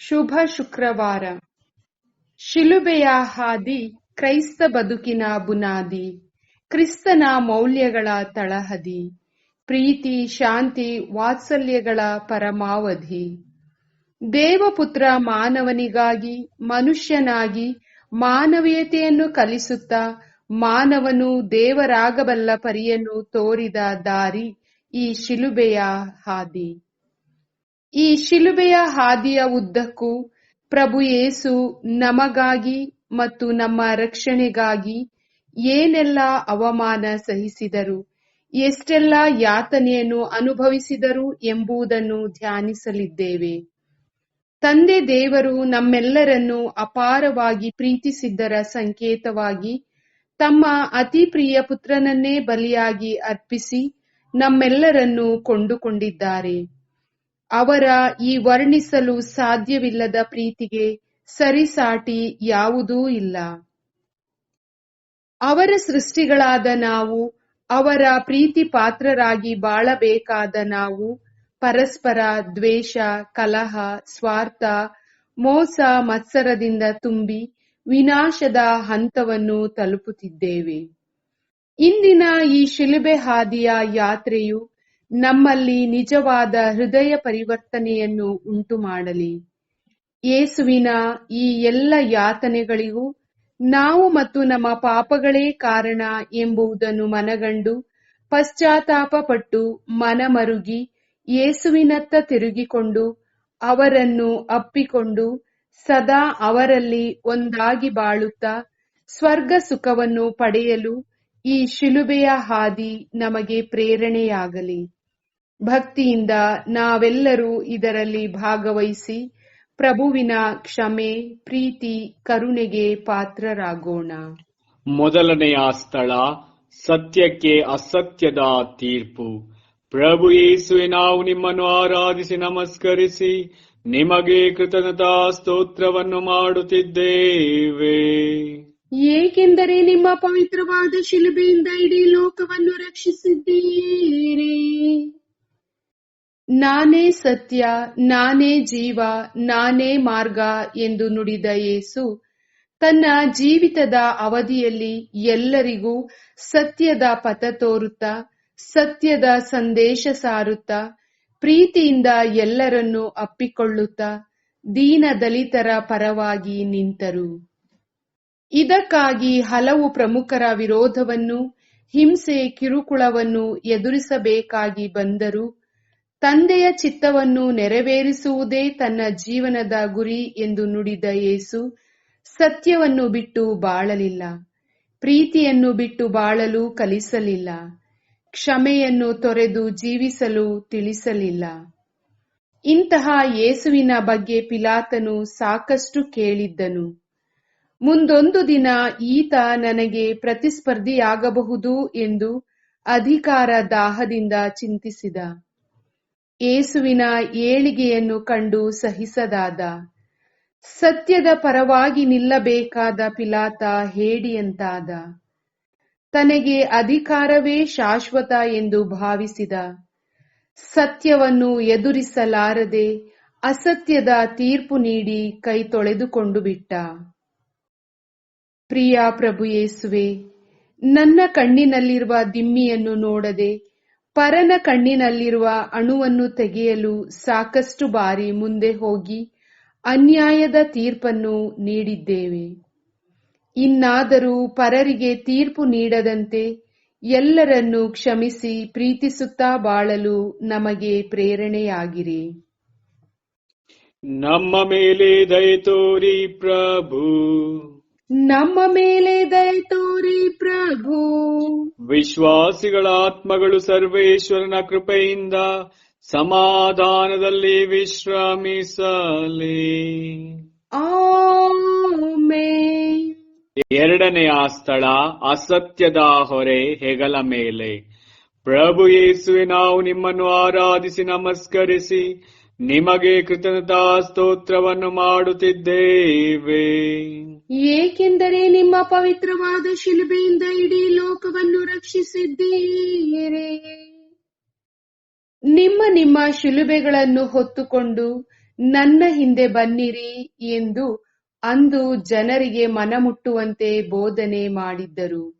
ಶುಭ ಶುಕ್ರವಾರ. ಶಿಲುಬೆಯ ಹಾದಿ ಕ್ರೈಸ್ತ ಬದುಕಿನ ಬುನಾದಿ, ಕ್ರಿಸ್ತನ ಮೌಲ್ಯಗಳ ತಳಹದಿ, ಪ್ರೀತಿ ಶಾಂತಿ ವಾತ್ಸಲ್ಯಗಳ ಪರಮಾವಧಿ. ದೇವಪುತ್ರ ಮಾನವನಿಗಾಗಿ ಮನುಷ್ಯನಾಗಿ ಮಾನವೀಯತೆಯನ್ನು ಕಲಿಸುತ್ತಾ ಮಾನವನು ದೇವರಾಗಬಲ್ಲ ಪರಿಯನ್ನು ತೋರಿದ ದಾರಿ ಈ ಶಿಲುಬೆಯ ಹಾದಿ. ಈ ಶಿಲುಬೆಯ ಹಾದಿಯ ಉದ್ದಕ್ಕೂ ಪ್ರಭು ಯೇಸು ನಮಗಾಗಿ ಮತ್ತು ನಮ್ಮ ರಕ್ಷಣೆಗಾಗಿ ಏನೆಲ್ಲ ಅವಮಾನ ಸಹಿಸಿದರು, ಎಷ್ಟೆಲ್ಲ ಯಾತನೆಯನ್ನು ಅನುಭವಿಸಿದರು ಎಂಬುದನ್ನು ಧ್ಯಾನಿಸಲಿದ್ದೇವೆ. ತಂದೆ ದೇವರು ನಮ್ಮೆಲ್ಲರನ್ನು ಅಪಾರವಾಗಿ ಪ್ರೀತಿಸಿದ್ದರ ಸಂಕೇತವಾಗಿ ತಮ್ಮ ಅತಿ ಪ್ರಿಯ ಪುತ್ರನನ್ನೇ ಬಲಿಯಾಗಿ ಅರ್ಪಿಸಿ ನಮ್ಮೆಲ್ಲರನ್ನು ಕೊಂಡುಕೊಂಡಿದ್ದಾರೆ. ಅವರ ಈ ವರ್ಣಿಸಲು ಸಾಧ್ಯವಿಲ್ಲದ ಪ್ರೀತಿಗೆ ಸರಿಸಾಟಿ ಯಾವುದೂ ಇಲ್ಲ. ಅವರ ಸೃಷ್ಟಿಗಳಾದ ನಾವು, ಅವರ ಪ್ರೀತಿ ಪಾತ್ರರಾಗಿ ಬಾಳಬೇಕಾದ ನಾವು ಪರಸ್ಪರ ದ್ವೇಷ, ಕಲಹ, ಸ್ವಾರ್ಥ, ಮೋಸ, ಮತ್ಸರದಿಂದ ತುಂಬಿ ವಿನಾಶದ ಹಂತವನ್ನು ತಲುಪುತ್ತಿದ್ದೇವೆ. ಇಂದಿನ ಈ ಶಿಲುಬೆ ಹಾದಿಯ ಯಾತ್ರೆಯು ನಮ್ಮಲ್ಲಿ ನಿಜವಾದ ಹೃದಯ ಪರಿವರ್ತನೆಯನ್ನು ಉಂಟು ಮಾಡಲಿ. ಯೇಸುವಿನ ಈ ಎಲ್ಲ ಯಾತನೆಗಳಿಗೂ ನಾವು ಮತ್ತು ನಮ್ಮ ಪಾಪಗಳೇ ಕಾರಣ ಎಂಬುದನ್ನು ಮನಗಂಡು ಪಶ್ಚಾತ್ತಾಪ ಪಟ್ಟು ಮನಮರುಗಿ ಯೇಸುವಿನತ್ತ ತಿರುಗಿಕೊಂಡು ಅವರನ್ನು ಅಪ್ಪಿಕೊಂಡು ಸದಾ ಅವರಲ್ಲಿ ಒಂದಾಗಿ ಬಾಳುತ್ತಾ ಸ್ವರ್ಗ ಸುಖವನ್ನು ಪಡೆಯಲು ಈ ಶಿಲುಬೆಯ ಹಾದಿ ನಮಗೆ ಪ್ರೇರಣೆಯಾಗಲಿ. ಭಕ್ತಿಯಿಂದ ನಾವೆಲ್ಲರೂ ಇದರಲ್ಲಿ ಭಾಗವಹಿಸಿ ಪ್ರಭುವಿನ ಕ್ಷಮೆ, ಪ್ರೀತಿ, ಕರುಣೆಗೆ ಪಾತ್ರರಾಗೋಣ. ಮೊದಲನೆಯ ಸ್ಥಳ, ಸತ್ಯಕ್ಕೆ ಅಸತ್ಯದ ತೀರ್ಪು. ಪ್ರಭು ಯೇಸುವೆ, ನಾವು ನಿಮ್ಮನ್ನು ಆರಾಧಿಸಿ ನಮಸ್ಕರಿಸಿ ನಿಮಗೆ ಕೃತಜ್ಞತಾ ಸ್ತೋತ್ರವನ್ನು ಮಾಡುತ್ತಿದ್ದೇವೆ. ಏಕೆಂದರೆ ನಿಮ್ಮ ಪವಿತ್ರವಾದ ಶಿಲುಬೆಯಿಂದ ಇಡೀ ಲೋಕವನ್ನು ರಕ್ಷಿಸಿದ್ದೀರಿ. ನಾನೇ ಸತ್ಯ, ನಾನೇ ಜೀವ, ನಾನೇ ಮಾರ್ಗ ಎಂದು ನುಡಿದ ಯೇಸು ತನ್ನ ಜೀವಿತದ ಅವಧಿಯಲ್ಲಿ ಎಲ್ಲರಿಗೂ ಸತ್ಯದ ಪಥ ತೋರುತ್ತಾ, ಸತ್ಯದ ಸಂದೇಶ ಸಾರುತ್ತಾ, ಪ್ರೀತಿಯಿಂದ ಎಲ್ಲರನ್ನೂ ಅಪ್ಪಿಕೊಳ್ಳುತ್ತಾ ದೀನ ದಲಿತರ ಪರವಾಗಿ ನಿಂತರು. ಇದಕ್ಕಾಗಿ ಹಲವು ಪ್ರಮುಖರ ವಿರೋಧವನ್ನು, ಹಿಂಸೆ, ಕಿರುಕುಳವನ್ನು ಎದುರಿಸಬೇಕಾಗಿ ಬಂದರೂ ತಂದೆಯ ಚಿತ್ತವನ್ನು ನೆರವೇರಿಸುವುದೇ ತನ್ನ ಜೀವನದ ಗುರಿ ಎಂದು ನುಡಿದ ಯೇಸು ಸತ್ಯವನ್ನು ಬಿಟ್ಟು ಬಾಳಲಿಲ್ಲ, ಪ್ರೀತಿಯನ್ನು ಬಿಟ್ಟು ಬಾಳಲು ಕಲಿಸಲಿಲ್ಲ, ಕ್ಷಮೆಯನ್ನು ತೊರೆದು ಜೀವಿಸಲು ತಿಳಿಸಲಿಲ್ಲ. ಇಂತಹ ಯೇಸುವಿನ ಬಗ್ಗೆ ಪಿಲಾತನು ಸಾಕಷ್ಟು ಕೇಳಿದ್ದನು. ಮುಂದೊಂದು ದಿನ ಈತ ನನಗೆ ಪ್ರತಿಸ್ಪರ್ಧಿಯಾಗಬಹುದು ಎಂದು ಅಧಿಕಾರ ದಾಹದಿಂದ ಚಿಂತಿಸಿದ. ಯೇಸುವಿನ ಏಳಿಗೆಯನ್ನು ಕಂಡು ಸಹಿಸದಾದ. ಸತ್ಯದ ಪರವಾಗಿ ನಿಲ್ಲಬೇಕಾದ ಪಿಲಾತ ಹೇಡಿಯಂತಾದ. ತನಗೆ ಅಧಿಕಾರವೇ ಶಾಶ್ವತ ಎಂದು ಭಾವಿಸಿದ. ಸತ್ಯವನ್ನು ಎದುರಿಸಲಾರದೆ ಅಸತ್ಯದ ತೀರ್ಪು ನೀಡಿ ಕೈ ತೊಳೆದುಕೊಂಡು ಬಿಟ್ಟ. ಪ್ರಿಯ ಪ್ರಭು ಯೇಸುವೆ, ನನ್ನ ಕಣ್ಣಿನಲ್ಲಿರುವ ದಿಮ್ಮಿಯನ್ನು ನೋಡದೆ ಪರನ ಕಣ್ಣಿನಲ್ಲಿರುವ ಅಣುವನ್ನು ತೆಗೆಯಲು ಸಾಕಷ್ಟು ಬಾರಿ ಮುಂದೆ ಹೋಗಿ ಅನ್ಯಾಯದ ತೀರ್ಪನ್ನು ನೀಡಿದ್ದೇವೆ. ಇನ್ನಾದರೂ ಪರರಿಗೆ ತೀರ್ಪು ನೀಡದಂತೆ ಎಲ್ಲರನ್ನೂ ಕ್ಷಮಿಸಿ ಪ್ರೀತಿಸುತ್ತಾ ಬಾಳಲು ನಮಗೆ ಪ್ರೇರಣೆಯಾಗಿರಿ. ನಮ್ಮ ಮೇಲೆ ದಯೆ ತೋರಿ ಪ್ರಭು, ನಮ್ಮ ಮೇಲೆ ದಯೆ ತೋರಿ ಪ್ರಭು. ವಿಶ್ವಾಸಿಗಳ ಆತ್ಮಗಳು ಸರ್ವೇಶ್ವರನ ಕೃಪೆಯಿಂದ ಸಮಾಧಾನದಲ್ಲಿ ವಿಶ್ರಮಿಸಲಿ. ಆಮೆನ್. ಎರಡನೆಯ ಸ್ಥಳ, ಅಸತ್ಯದ ಹೊರೆ ಹೆಗಲ ಮೇಲೆ. ಪ್ರಭು ಯೇಸುವೆ, ನಾವು ನಿಮ್ಮನ್ನು ಆರಾಧಿಸಿ ನಮಸ್ಕರಿಸಿ ನಿಮಗೆ ಕೃತಜ್ಞತಾ ಸ್ತೋತ್ರವನ್ನು ಮಾಡುತ್ತಿದ್ದೇವೆ. ಏಕೆಂದರೆ ನಿಮ್ಮ ಪವಿತ್ರವಾದ ಶಿಲುಬೆಯಿಂದ ಇಡೀ ಲೋಕವನ್ನು ರಕ್ಷಿಸಿದ್ದೀರಿ. ನಿಮ್ಮ ಶಿಲುಬೆಗಳನ್ನು ಹೊತ್ತುಕೊಂಡು ನನ್ನ ಹಿಂದೆ ಬನ್ನಿರಿ ಎಂದು ಅಂದು ಜನರಿಗೆ ಮನಮುಟ್ಟುವಂತೆ ಬೋಧನೆ ಮಾಡಿದ್ದರು.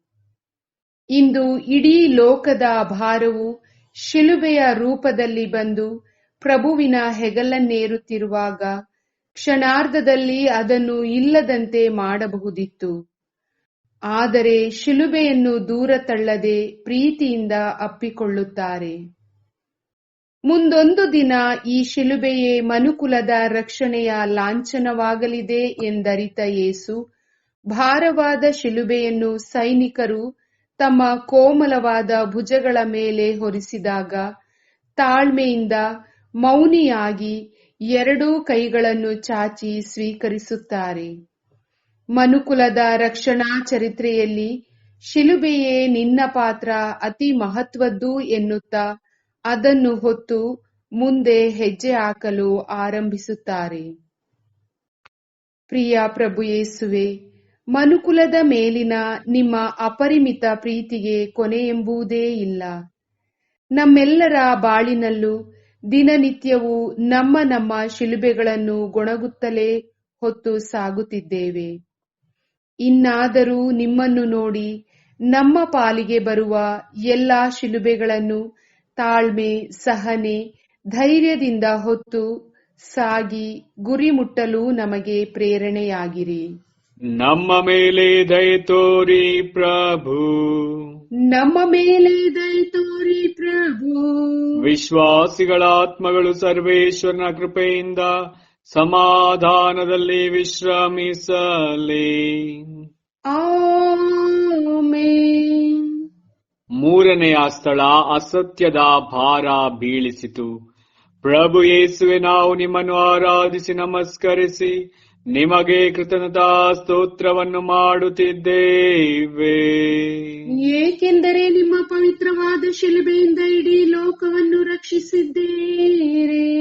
ಇಂದು ಇಡೀ ಲೋಕದ ಭಾರವು ಶಿಲುಬೆಯ ರೂಪದಲ್ಲಿ ಬಂದು ಪ್ರಭುವಿನ ಹೆಗಲನ್ನೇರುತ್ತಿರುವಾಗ ಕ್ಷಣಾರ್ಧದಲ್ಲಿ ಅದನ್ನು ಇಲ್ಲದಂತೆ ಮಾಡಬಹುದಿತ್ತು. ಆದರೆ ಶಿಲುಬೆಯನ್ನು ದೂರ ತಳ್ಳದೆ ಪ್ರೀತಿಯಿಂದ ಅಪ್ಪಿಕೊಳ್ಳುತ್ತಾರೆ. ಮುಂದೊಂದು ದಿನ ಈ ಶಿಲುಬೆಯೇ ಮನುಕುಲದ ರಕ್ಷಣೆಯ ಲಾಂಛನವಾಗಲಿದೆ ಎಂದರಿತ ಯೇಸು ಭಾರವಾದ ಶಿಲುಬೆಯನ್ನು ಸೈನಿಕರು ತಮ್ಮ ಕೋಮಲವಾದ ಭುಜಗಳ ಮೇಲೆ ಹೊರಿಸಿದಾಗ ತಾಳ್ಮೆಯಿಂದ ಮೌನಿಯಾಗಿ ಎರಡೂ ಕೈಗಳನ್ನು ಚಾಚಿ ಸ್ವೀಕರಿಸುತ್ತಾರೆ. ಮನುಕುಲದ ರಕ್ಷಣಾ ಚರಿತ್ರೆಯಲ್ಲಿ ಶಿಲುಬೆಯೇ ನಿನ್ನ ಪಾತ್ರ ಅತಿ ಮಹತ್ವದ್ದು ಎನ್ನುತ್ತಾ ಅದನ್ನು ಹೊತ್ತು ಮುಂದೆ ಹೆಜ್ಜೆ ಹಾಕಲು ಆರಂಭಿಸುತ್ತಾರೆ. ಪ್ರಿಯ ಪ್ರಭು ಯೇಸುವೆ, ಮನುಕುಲದ ಮೇಲಿನ ನಿಮ್ಮ ಅಪರಿಮಿತ ಪ್ರೀತಿಗೆ ಕೊನೆಯೆಂಬುದೇ ಇಲ್ಲ. ನಮ್ಮೆಲ್ಲರ ಬಾಳಿನಲ್ಲೂ ದಿನನಿತ್ಯವೂ ನಮ್ಮ ಶಿಲುಬೆಗಳನ್ನು ಗೊಣಗುತ್ತಲೇ ಹೊತ್ತು ಸಾಗುತ್ತಿದ್ದೇವೆ. ಇನ್ನಾದರೂ ನಿಮ್ಮನ್ನು ನೋಡಿ ನಮ್ಮ ಪಾಲಿಗೆ ಬರುವ ಎಲ್ಲಾ ಶಿಲುಬೆಗಳನ್ನು ತಾಳ್ಮೆ, ಸಹನೆ, ಧೈರ್ಯದಿಂದ ಹೊತ್ತು ಸಾಗಿ ಗುರಿ ಮುಟ್ಟಲು ನಮಗೆ ಪ್ರೇರಣೆಯಾಗಿರಿ. ನಮ್ಮ ಮೇಲೆ ದಯೆ ತೋರಿ ಪ್ರಭು, ನಮ್ಮ ಮೇಲೆ ದಯೆ ತೋರಿ ಪ್ರಭು. ವಿಶ್ವಾಸಿಗಳ ಆತ್ಮಗಳು ಸರ್ವೇಶ್ವರನ ಕೃಪೆಯಿಂದ ಸಮಾಧಾನದಲ್ಲಿ ವಿಶ್ರಮಿಸಲಿ. ಆಮೆನ್. ಮೂರನೆಯ ಸ್ಥಳ ಅಸತ್ಯದ ಭಾರ ಬೀಳಿಸಿತು. ಪ್ರಭು ಯೇಸುವೆ, ನಾವು ನಿಮ್ಮನ್ನು ಆರಾಧಿಸಿ ನಮಸ್ಕರಿಸಿ ನಿಮಗೆ ಕೃತಜ್ಞತಾ ಸ್ತೋತ್ರವನ್ನು ಮಾಡುತ್ತಿದ್ದೇವೆ. ಏಕೆಂದರೆ ನಿಮ್ಮ ಪವಿತ್ರವಾದ ಶಿಲುಬೆಯಿಂದ ಇಡೀ ಲೋಕವನ್ನು ರಕ್ಷಿಸಿದ್ದೀರಿ.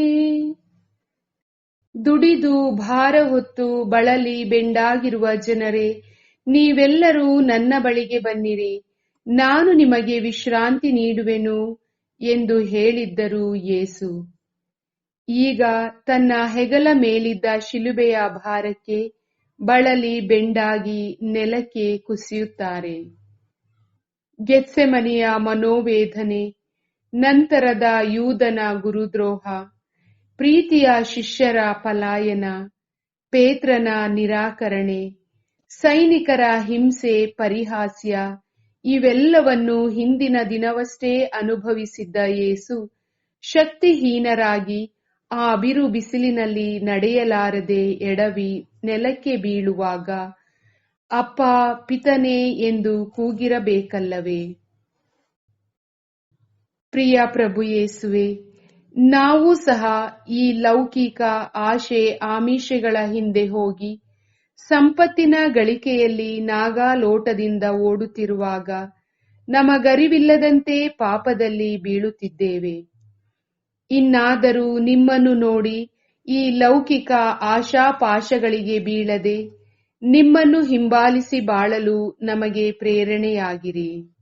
ದುಡಿದು ಭಾರ ಹೊತ್ತು ಬಳಲಿ ಬೆಂಡಾಗಿರುವ ಜನರೇ, ನೀವೆಲ್ಲರೂ ನನ್ನ ಬಳಿಗೆ ಬನ್ನಿರಿ, ನಾನು ನಿಮಗೆ ವಿಶ್ರಾಂತಿ ನೀಡುವೆನು ಎಂದು ಹೇಳಿದ್ದರು ಯೇಸು. ಈಗ ತನ್ನ ಹೆಗಲ ಮೇಲಿದ್ದ ಶಿಲುಬೆಯ ಭಾರಕ್ಕೆ ಬಳಲಿ ಬೆಂಡಾಗಿ ನೆಲಕ್ಕೆ ಕುಸಿಯುತ್ತಾರೆ. ಗೆತ್ಸೆಮನೆಯ ಮನೋವೇದನೆ, ನಂತರದ ಯೂದನ ಗುರುದ್ರೋಹ, ಪ್ರೀತಿಯ ಶಿಷ್ಯರ ಪಲಾಯನ, ಪೇತ್ರನ ನಿರಾಕರಣೆ, ಸೈನಿಕರ ಹಿಂಸೆ, ಪರಿಹಾಸ್ಯ ಇವೆಲ್ಲವನ್ನು ಹಿಂದಿನ ದಿನವಷ್ಟೇ ಅನುಭವಿಸಿದ್ದ ಯೇಸು ಶಕ್ತಿಹೀನರಾಗಿ ಆ ಬಿರು ಬಿಸಿಲಿನಲ್ಲಿ ನಡೆಯಲಾರದೆ ಎಡವಿ ನೆಲಕ್ಕೆ ಬೀಳುವಾಗ ಅಪ್ಪ, ಪಿತನೇ ಎಂದು ಕೂಗಿರಬೇಕಲ್ಲವೇ? ಪ್ರಿಯ ಪ್ರಭು ಯೇಸುವೆ, ನಾವು ಸಹ ಈ ಲೌಕಿಕ ಆಶೆ ಆಮಿಷಗಳ ಹಿಂದೆ ಹೋಗಿ ಸಂಪತ್ತಿನ ಗಳಿಕೆಯಲ್ಲಿ ನಾಗಾಲೋಟದಿಂದ ಓಡುತ್ತಿರುವಾಗ ನಮಗರಿವಿಲ್ಲದಂತೆ ಪಾಪದಲ್ಲಿ ಬೀಳುತ್ತಿದ್ದೇವೆ. ಇನ್ನಾದರೂ ನಿಮ್ಮನ್ನು ನೋಡಿ ಈ ಲೌಕಿಕ ಆಶಾಪಾಶಗಳಿಗೆ ಬೀಳದೆ ನಿಮ್ಮನ್ನು ಹಿಂಬಾಲಿಸಿ ಬಾಳಲು ನಮಗೆ ಪ್ರೇರಣೆಯಾಗಿರಿ.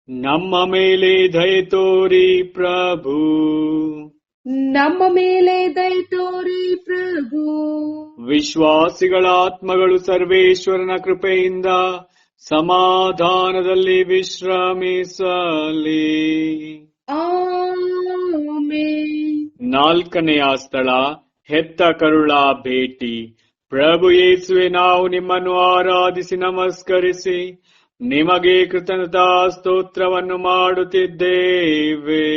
ನಮ್ಮ ಮೇಲೆ ದಯೆ ತೋರಿ ಪ್ರಭು, ನಮ್ಮ ಮೇಲೆ ದಯೆ ತೋರಿ ಪ್ರಭು. ವಿಶ್ವಾಸಿಗಳ ಆತ್ಮಗಳು ಸರ್ವೇಶ್ವರನ ಕೃಪೆಯಿಂದ ಸಮಾಧಾನದಲ್ಲಿ ವಿಶ್ರಮಿಸಲಿ. ಆಮೆನ್. ನಾಲ್ಕನೆಯ ಸ್ಥಳ ಹೆತ್ತ ಕರುಳ ಭೇಟಿ. ಪ್ರಭು ಯೇಸುವೆ, ನಾವು ನಿಮ್ಮನ್ನು ಆರಾಧಿಸಿ ನಮಸ್ಕರಿಸಿ ನಿಮಗೆ ಕೃತಜ್ಞತಾ ಸ್ತೋತ್ರವನ್ನು ಮಾಡುತ್ತಿದ್ದೇವೆ.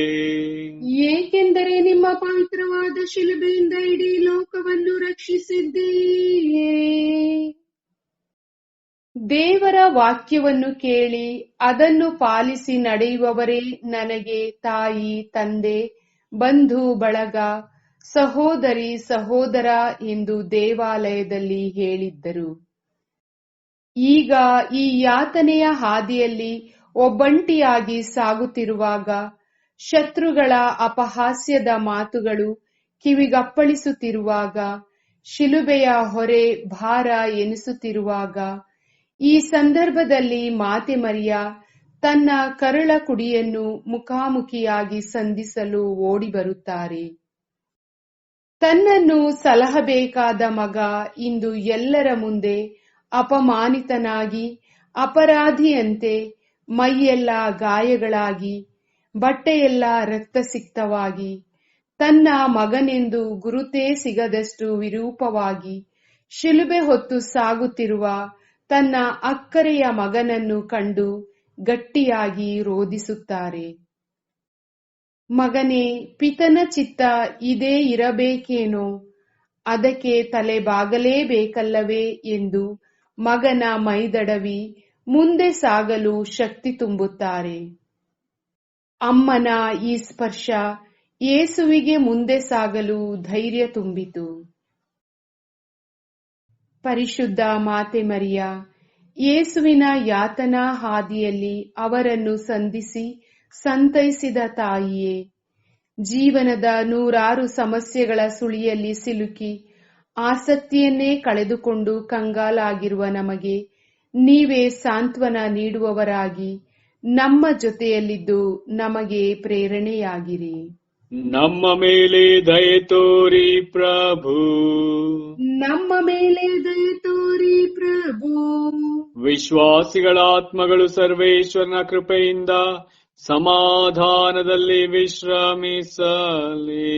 ಏಕೆಂದರೆ ನಿಮ್ಮ ಪವಿತ್ರವಾದ ಶಿಲುಬೆಯಿಂದ ಇಡೀ ಲೋಕವನ್ನು ರಕ್ಷಿಸಿದ್ದೀರಿ. ದೇವರ ವಾಕ್ಯವನ್ನು ಕೇಳಿ ಅದನ್ನು ಪಾಲಿಸಿ ನಡೆಯುವವರೇ ನನಗೆ ತಾಯಿ, ತಂದೆ, ಬಂಧು ಬಳಗ, ಸಹೋದರಿ, ಸಹೋದರ ಎಂದು ದೇವಾಲಯದಲ್ಲಿ ಹೇಳಿದ್ದರು. ಈಗ ಈ ಯಾತನೆಯ ಹಾದಿಯಲ್ಲಿ ಒಬ್ಬಂಟಿಯಾಗಿ ಸಾಗುತ್ತಿರುವಾಗ ಶತ್ರುಗಳ ಅಪಹಾಸ್ಯದ ಮಾತುಗಳು ಕಿವಿಗಪ್ಪಳಿಸುತ್ತಿರುವಾಗ, ಶಿಲುಬೆಯ ಹೊರೆ ಭಾರ ಎನಿಸುತ್ತಿರುವಾಗ, ಈ ಸಂದರ್ಭದಲ್ಲಿ ಮಾತೆ ಮರಿಯ ತನ್ನ ಕರುಳ ಕುಡಿಯನ್ನು ಮುಖಾಮುಖಿಯಾಗಿ ಸಂಧಿಸಲು ಓಡಿ ಬರುತ್ತಾರೆ. ತನ್ನನ್ನು ಸಲಹಬೇಕಾದ ಮಗ ಇಂದು ಎಲ್ಲರ ಮುಂದೆ ಅಪಮಾನಿತನಾಗಿ ಅಪರಾಧಿಯಂತೆ ಮೈಯೆಲ್ಲ ಗಾಯಗಳಾಗಿ ಬಟ್ಟೆಯೆಲ್ಲ ರಕ್ತಸಿಕ್ತವಾಗಿ ತನ್ನ ಮಗನೆಂದು ಗುರುತೇ ಸಿಗದಷ್ಟು ವಿರೂಪವಾಗಿ ಶಿಲುಬೆ ಹೊತ್ತು ಸಾಗುತ್ತಿರುವ ತನ್ನ ಅಕ್ಕರೆಯ ಮಗನನ್ನು ಕಂಡು ಗಟ್ಟಿಯಾಗಿ ರೋದಿಸುತ್ತಾರೆ. ಮಗನೇ, ಪಿತನ ಚಿತ್ತ ಇದೇ ಇರಬೇಕೇನೋ, ಅದಕ್ಕೆ ತಲೆ ಬಾಗಲೇಬೇಕಲ್ಲವೇ ಎಂದು ಮಗನ ಮೈದಡವಿ ಮುಂದೆ ಸಾಗಲು ಶಕ್ತಿ ತುಂಬುತ್ತಾರೆ. ಅಮ್ಮನ ಈ ಸ್ಪರ್ಶ ಯೇಸುವಿಗೆ ಮುಂದೆ ಸಾಗಲು ಧೈರ್ಯ ತುಂಬಿತು. ಪರಿಶುದ್ಧ ಮಾತೆ ಮರಿಯ, ಯೇಸುವಿನ ಯಾತನಾ ಹಾದಿಯಲ್ಲಿ ಅವರನ್ನು ಸಂಧಿಸಿ ಸಂತೈಸಿದ ತಾಯಿಯೇ, ಜೀವನದ ನೂರಾರು ಸಮಸ್ಯೆಗಳ ಸುಳಿಯಲ್ಲಿ ಸಿಲುಕಿ ಆಸಕ್ತಿಯನ್ನೇ ಕಳೆದುಕೊಂಡು ಕಂಗಾಲಾಗಿರುವ ನಮಗೆ ನೀವೇ ಸಾಂತ್ವನ ನೀಡುವವರಾಗಿ ನಮ್ಮ ಜೊತೆಯಲ್ಲಿದ್ದು ನಮಗೆ ಪ್ರೇರಣೆಯಾಗಿರಿ. ನಮ್ಮ ಮೇಲೆ ದಯೆ ತೋರಿ ಪ್ರಭು, ನಮ್ಮ ಮೇಲೆ ದಯೆ ತೋರಿ ಪ್ರಭು. ವಿಶ್ವಾಸಿಗಳ ಆತ್ಮಗಳು ಸರ್ವೇಶ್ವರನ ಕೃಪೆಯಿಂದ ಸಮಾಧಾನದಲ್ಲಿ ವಿಶ್ರಮಿಸಲಿ.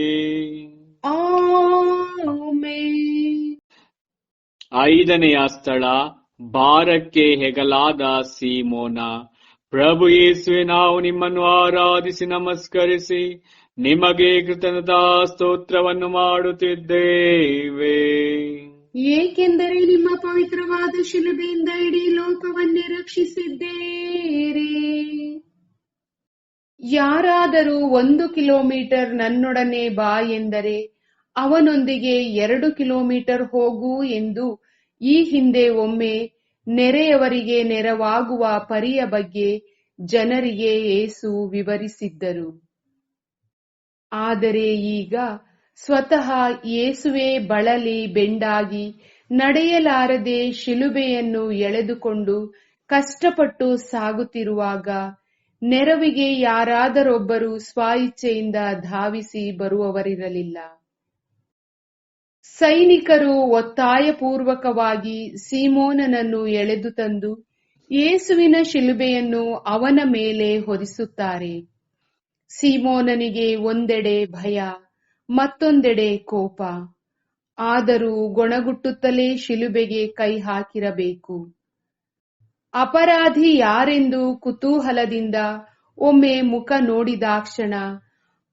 ಆಮೆನ್. 5ನೆಯ ಸ್ಥಳ, ಭಾರಕ್ಕೆ ಹೆಗಲಾದ ಸೀಮೋನ. ಪ್ರಭು ಯೇಸುವೆ, ನಾವು ನಿಮ್ಮನ್ನು ಆರಾಧಿಸಿ ನಮಸ್ಕರಿಸಿ ನಿಮಗೆ ಕೃತಜ್ಞತಾ ಸ್ತೋತ್ರವನ್ನು ಮಾಡುತ್ತಿದ್ದೇವೆ. ಏಕೆಂದರೆ ನಿಮ್ಮ ಪವಿತ್ರವಾದ ಶಿಲುಬೆಯಿಂದ ಇಡೀ ಲೋಕವನ್ನೇ ರಕ್ಷಿಸಿದ್ದೀರಿ. ಯಾರಾದರೂ 1 ಕಿಲೋಮೀಟರ್ ನನ್ನೊಡನೆ ಬಾ ಎಂದರೆ ಅವನೊಂದಿಗೆ 2 ಕಿಲೋಮೀಟರ್ ಹೋಗು ಎಂದು ಈ ಹಿಂದೆ ಒಮ್ಮೆ ನೆರೆಯವರಿಗೆ ನೆರವಾಗುವ ಪರಿಯ ಬಗ್ಗೆ ಜನರಿಗೆ ಯೇಸು ವಿವರಿಸಿದ್ದರು. ಆದರೆ ಈಗ ಸ್ವತಃ ಯೇಸುವೇ ಬಳಲಿ ಬೆಂಡಾಗಿ ನಡೆಯಲಾರದೆ ಶಿಲುಬೆಯನ್ನು ಎಳೆದುಕೊಂಡು ಕಷ್ಟಪಟ್ಟು ಸಾಗುತ್ತಿರುವಾಗ ನೆರವಿಗೆ ಯಾರಾದರೊಬ್ಬರು ಸ್ವಇಚ್ಛೆಯಿಂದ ಧಾವಿಸಿ ಬರುವವರಿರಲಿಲ್ಲ. ಸೈನಿಕರು ಒತ್ತಾಯಪೂರ್ವಕವಾಗಿ ಸೀಮೋನನನ್ನು ಎಳೆದು ತಂದು ಯೇಸುವಿನ ಶಿಲುಬೆಯನ್ನು ಅವನ ಮೇಲೆ ಹೊರಿಸುತ್ತಾರೆ. ಸೀಮೋನನಿಗೆ ಒಂದೆಡೆ ಭಯ, ಮತ್ತೊಂದೆಡೆ ಕೋಪ. ಆದರೂ ಗೊಣಗುಟ್ಟುತ್ತಲೇ ಶಿಲುಬೆಗೆ ಕೈ ಹಾಕಿರಬೇಕು. ಅಪರಾಧಿ ಯಾರೆಂದು ಕುತೂಹಲದಿಂದ ಒಮ್ಮೆ ಮುಖ ನೋಡಿದಾಕ್ಷಣ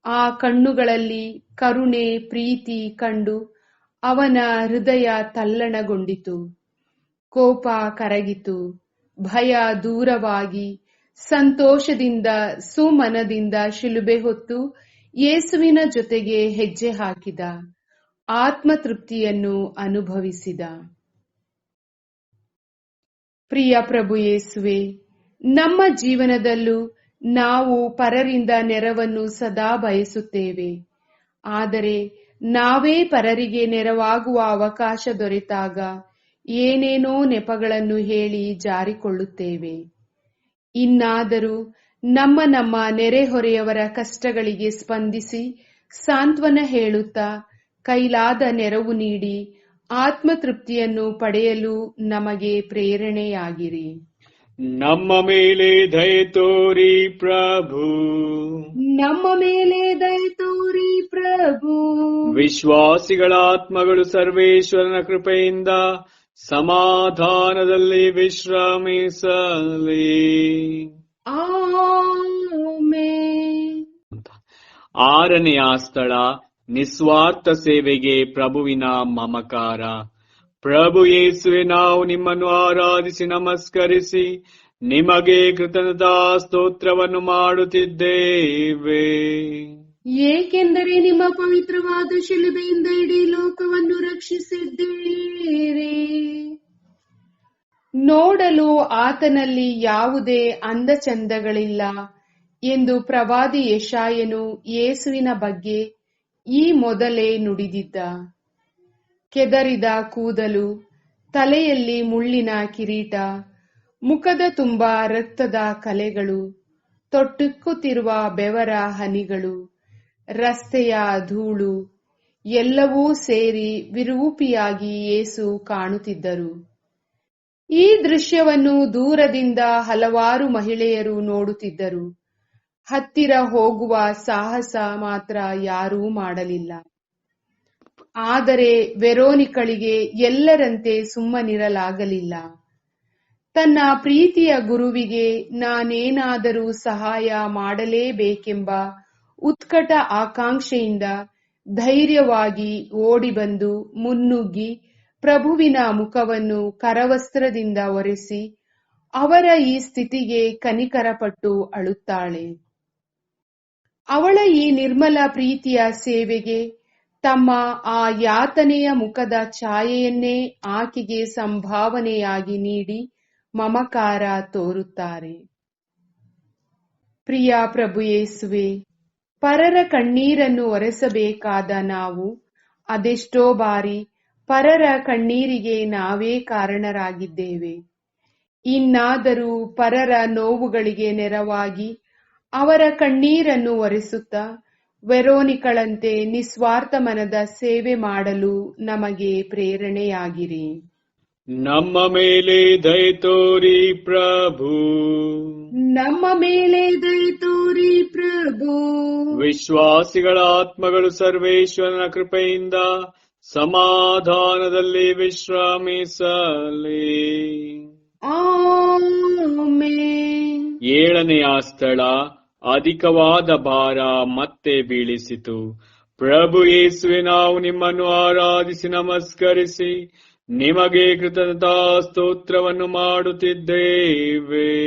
ಆ ಕಣ್ಣುಗಳಲ್ಲಿ ಕರುಣೆ, ಪ್ರೀತಿ ಕಂಡು ಅವನ ಹೃದಯ ತಲ್ಲಣಗೊಂಡಿತು. ಕೋಪ ಕರಗಿತು, ಭಯ ದೂರವಾಗಿ ಸಂತೋಷದಿಂದ ಸುಮನದಿಂದ ಶಿಲುಬೆ ಹೊತ್ತು ಯೇಸುವಿನ ಜೊತೆಗೆ ಹೆಜ್ಜೆ ಹಾಕಿದ, ಆತ್ಮತೃಪ್ತಿಯನ್ನು ಅನುಭವಿಸಿದ. ಪ್ರಿಯ ಪ್ರಭು ಯೇಸುವೆ, ನಮ್ಮ ಜೀವನದಲ್ಲೂ ನಾವು ಪರರಿಂದ ನೆರವನ್ನು ಸದಾ ಬಯಸುತ್ತೇವೆ. ಆದರೆ ನಾವೇ ಪರರಿಗೆ ನೆರವಾಗುವ ಅವಕಾಶ ದೊರೆತಾಗ ಏನೇನೋ ನೆಪಗಳನ್ನು ಹೇಳಿ ಜಾರಿಕೊಳ್ಳುತ್ತೇವೆ. ಇನ್ನಾದರೂ ನಮ್ಮ ನೆರೆಹೊರೆಯವರ ಕಷ್ಟಗಳಿಗೆ ಸ್ಪಂದಿಸಿ ಸಾಂತ್ವನ ಹೇಳುತ್ತಾ ಕೈಲಾದ ನೆರವು ನೀಡಿ ಆತ್ಮತೃಪ್ತಿಯನ್ನು ಪಡೆಯಲು ನಮಗೆ ಪ್ರೇರಣೆಯಾಗಿರಿ. ನಮ್ಮ ಮೇಲೆ ದಯೆ ತೋರಿ ಪ್ರಭು, ನಮ್ಮ ಮೇಲೆ ದಯೆ ತೋರಿ ಪ್ರಭು. ವಿಶ್ವಾಸಿಗಳ ಆತ್ಮಗಳು ಸರ್ವೇಶ್ವರನ ಕೃಪೆಯಿಂದ ಸಮಾಧಾನದಲ್ಲಿ ವಿಶ್ರಮಿಸಲಿ. ಆಮೆನ್. 6ನೆಯ ಸ್ಥಳ, ನಿಸ್ವಾರ್ಥ ಸೇವೆಗೆ ಪ್ರಭುವಿನ ಮಮಕಾರ. ಪ್ರಭು ಯೇಸುವೆ, ನಾವು ನಿಮ್ಮನ್ನು ಆರಾಧಿಸಿ ನಮಸ್ಕರಿಸಿ ನಿಮಗೆ ಕೃತಜ್ಞತಾ ಸ್ತೋತ್ರವನ್ನು ಮಾಡುತ್ತಿದ್ದೇವೆ. ಏಕೆಂದರೆ ನಿಮ್ಮ ಪವಿತ್ರವಾದ ಶಿಲುಬೆಯಿಂದ ಇಡೀ ಲೋಕವನ್ನು ರಕ್ಷಿಸಿದ್ದೀರಿ. ನೋಡಲು ಆತನಲ್ಲಿ ಯಾವುದೇ ಅಂದಚಂದಗಳಿಲ್ಲ ಎಂದು ಪ್ರವಾದಿ ಯೆಶಾಯನು ಯೇಸುವಿನ ಬಗ್ಗೆ ಈ ಮೊದಲೇ ನುಡಿದಿದ್ದ. ಕೆದರಿದ ಕೂದಲು, ತಲೆಯಲ್ಲಿ ಮುಳ್ಳಿನ ಕಿರೀಟ, ಮುಖದ ತುಂಬ ರಕ್ತದ ಕಲೆಗಳು, ತೊಟ್ಟಿಕ್ಕುತ್ತಿರುವ ಬೆವರ ಹನಿಗಳು, ರಸ್ತೆಯ ಧೂಳು, ಎಲ್ಲವೂ ಸೇರಿ ವಿರೂಪಿಯಾಗಿ ಯೇಸು ಕಾಣುತ್ತಿದ್ದರು. ಈ ದೃಶ್ಯವನ್ನು ದೂರದಿಂದ ಹಲವಾರು ಮಹಿಳೆಯರು ನೋಡುತ್ತಿದ್ದರು. ಹತ್ತಿರ ಹೋಗುವ ಸಾಹಸ ಮಾತ್ರ ಯಾರೂ ಮಾಡಲಿಲ್ಲ. ಆದರೆ ವೆರೋನಿಕಳಿಗೆ ಎಲ್ಲರಂತೆ ಸುಮ್ಮನಿರಲಾಗಲಿಲ್ಲ. ತನ್ನ ಪ್ರೀತಿಯ ಗುರುವಿಗೆ ನಾನೇನಾದರೂ ಸಹಾಯ ಮಾಡಲೇಬೇಕೆಂಬ ಉತ್ಕಟ ಆಕಾಂಕ್ಷೆಯಿಂದ ಧೈರ್ಯವಾಗಿ ಓಡಿಬಂದು ಮುನ್ನುಗ್ಗಿ ಪ್ರಭುವಿನ ಮುಖವನ್ನು ಕರವಸ್ತ್ರದಿಂದ ಒರೆಸಿ ಅವರ ಈ ಸ್ಥಿತಿಗೆ ಕನಿಕರಪಟ್ಟು ಅಳುತ್ತಾಳೆ. ಅವಳ ಈ ನಿರ್ಮಲ ಪ್ರೀತಿಯ ಸೇವೆಗೆ ತಮ್ಮ ಆ ಯಾತನೆಯ ಮುಖದ ಛಾಯೆಯನ್ನೇ ಆಕೆಗೆ ಸಂಭಾವನೆಯಾಗಿ ನೀಡಿ ಮಮಕಾರ ತೋರುತ್ತಾರೆ. ಪ್ರಿಯ ಪ್ರಭು ಯೇಸುವೆ, ಪರರ ಕಣ್ಣೀರನ್ನು ಒರೆಸಬೇಕಾದ ನಾವು ಅದೆಷ್ಟೋ ಬಾರಿ ಪರರ ಕಣ್ಣೀರಿಗೆ ನಾವೇ ಕಾರಣರಾಗಿದ್ದೇವೆ. ಇನ್ನಾದರೂ ಪರರ ನೋವುಗಳಿಗೆ ನೆರವಾಗಿ ಅವರ ಕಣ್ಣೀರನ್ನು ಒರೆಸುತ್ತಾ ವೆರೋನಿಕಳಂತೆ ನಿಸ್ವಾರ್ಥ ಮನದ ಸೇವೆ ಮಾಡಲು ನಮಗೆ ಪ್ರೇರಣೆಯಾಗಿರಿ. ನಮ್ಮ ಮೇಲೆ ದಯೆ ತೋರಿ ಪ್ರಭು, ನಮ್ಮ ಮೇಲೆ ದಯೆ ತೋರಿ ಪ್ರಭು. ವಿಶ್ವಾಸಿಗಳ ಆತ್ಮಗಳು ಸರ್ವೇಶ್ವರನ ಕೃಪೆಯಿಂದ ಸಮಾಧಾನದಲ್ಲಿ ವಿಶ್ರಮಿಸಲಿ. ಆಮೆನ್. ಏಳನೆಯ ಸ್ಥಳ, ಅಧಿಕವಾದ ಭಾರ ಮತ್ತೆ ಬೀಳಿಸಿತು. ಪ್ರಭು ಯೇಸುವೆ, ನಾವು ನಿಮ್ಮನ್ನು ಆರಾಧಿಸಿ ನಮಸ್ಕರಿಸಿ ನಿಮಗೆ ಕೃತಜ್ಞತಾ ಸ್ತೋತ್ರವನ್ನು ಮಾಡುತ್ತಿದ್ದೇವೆ.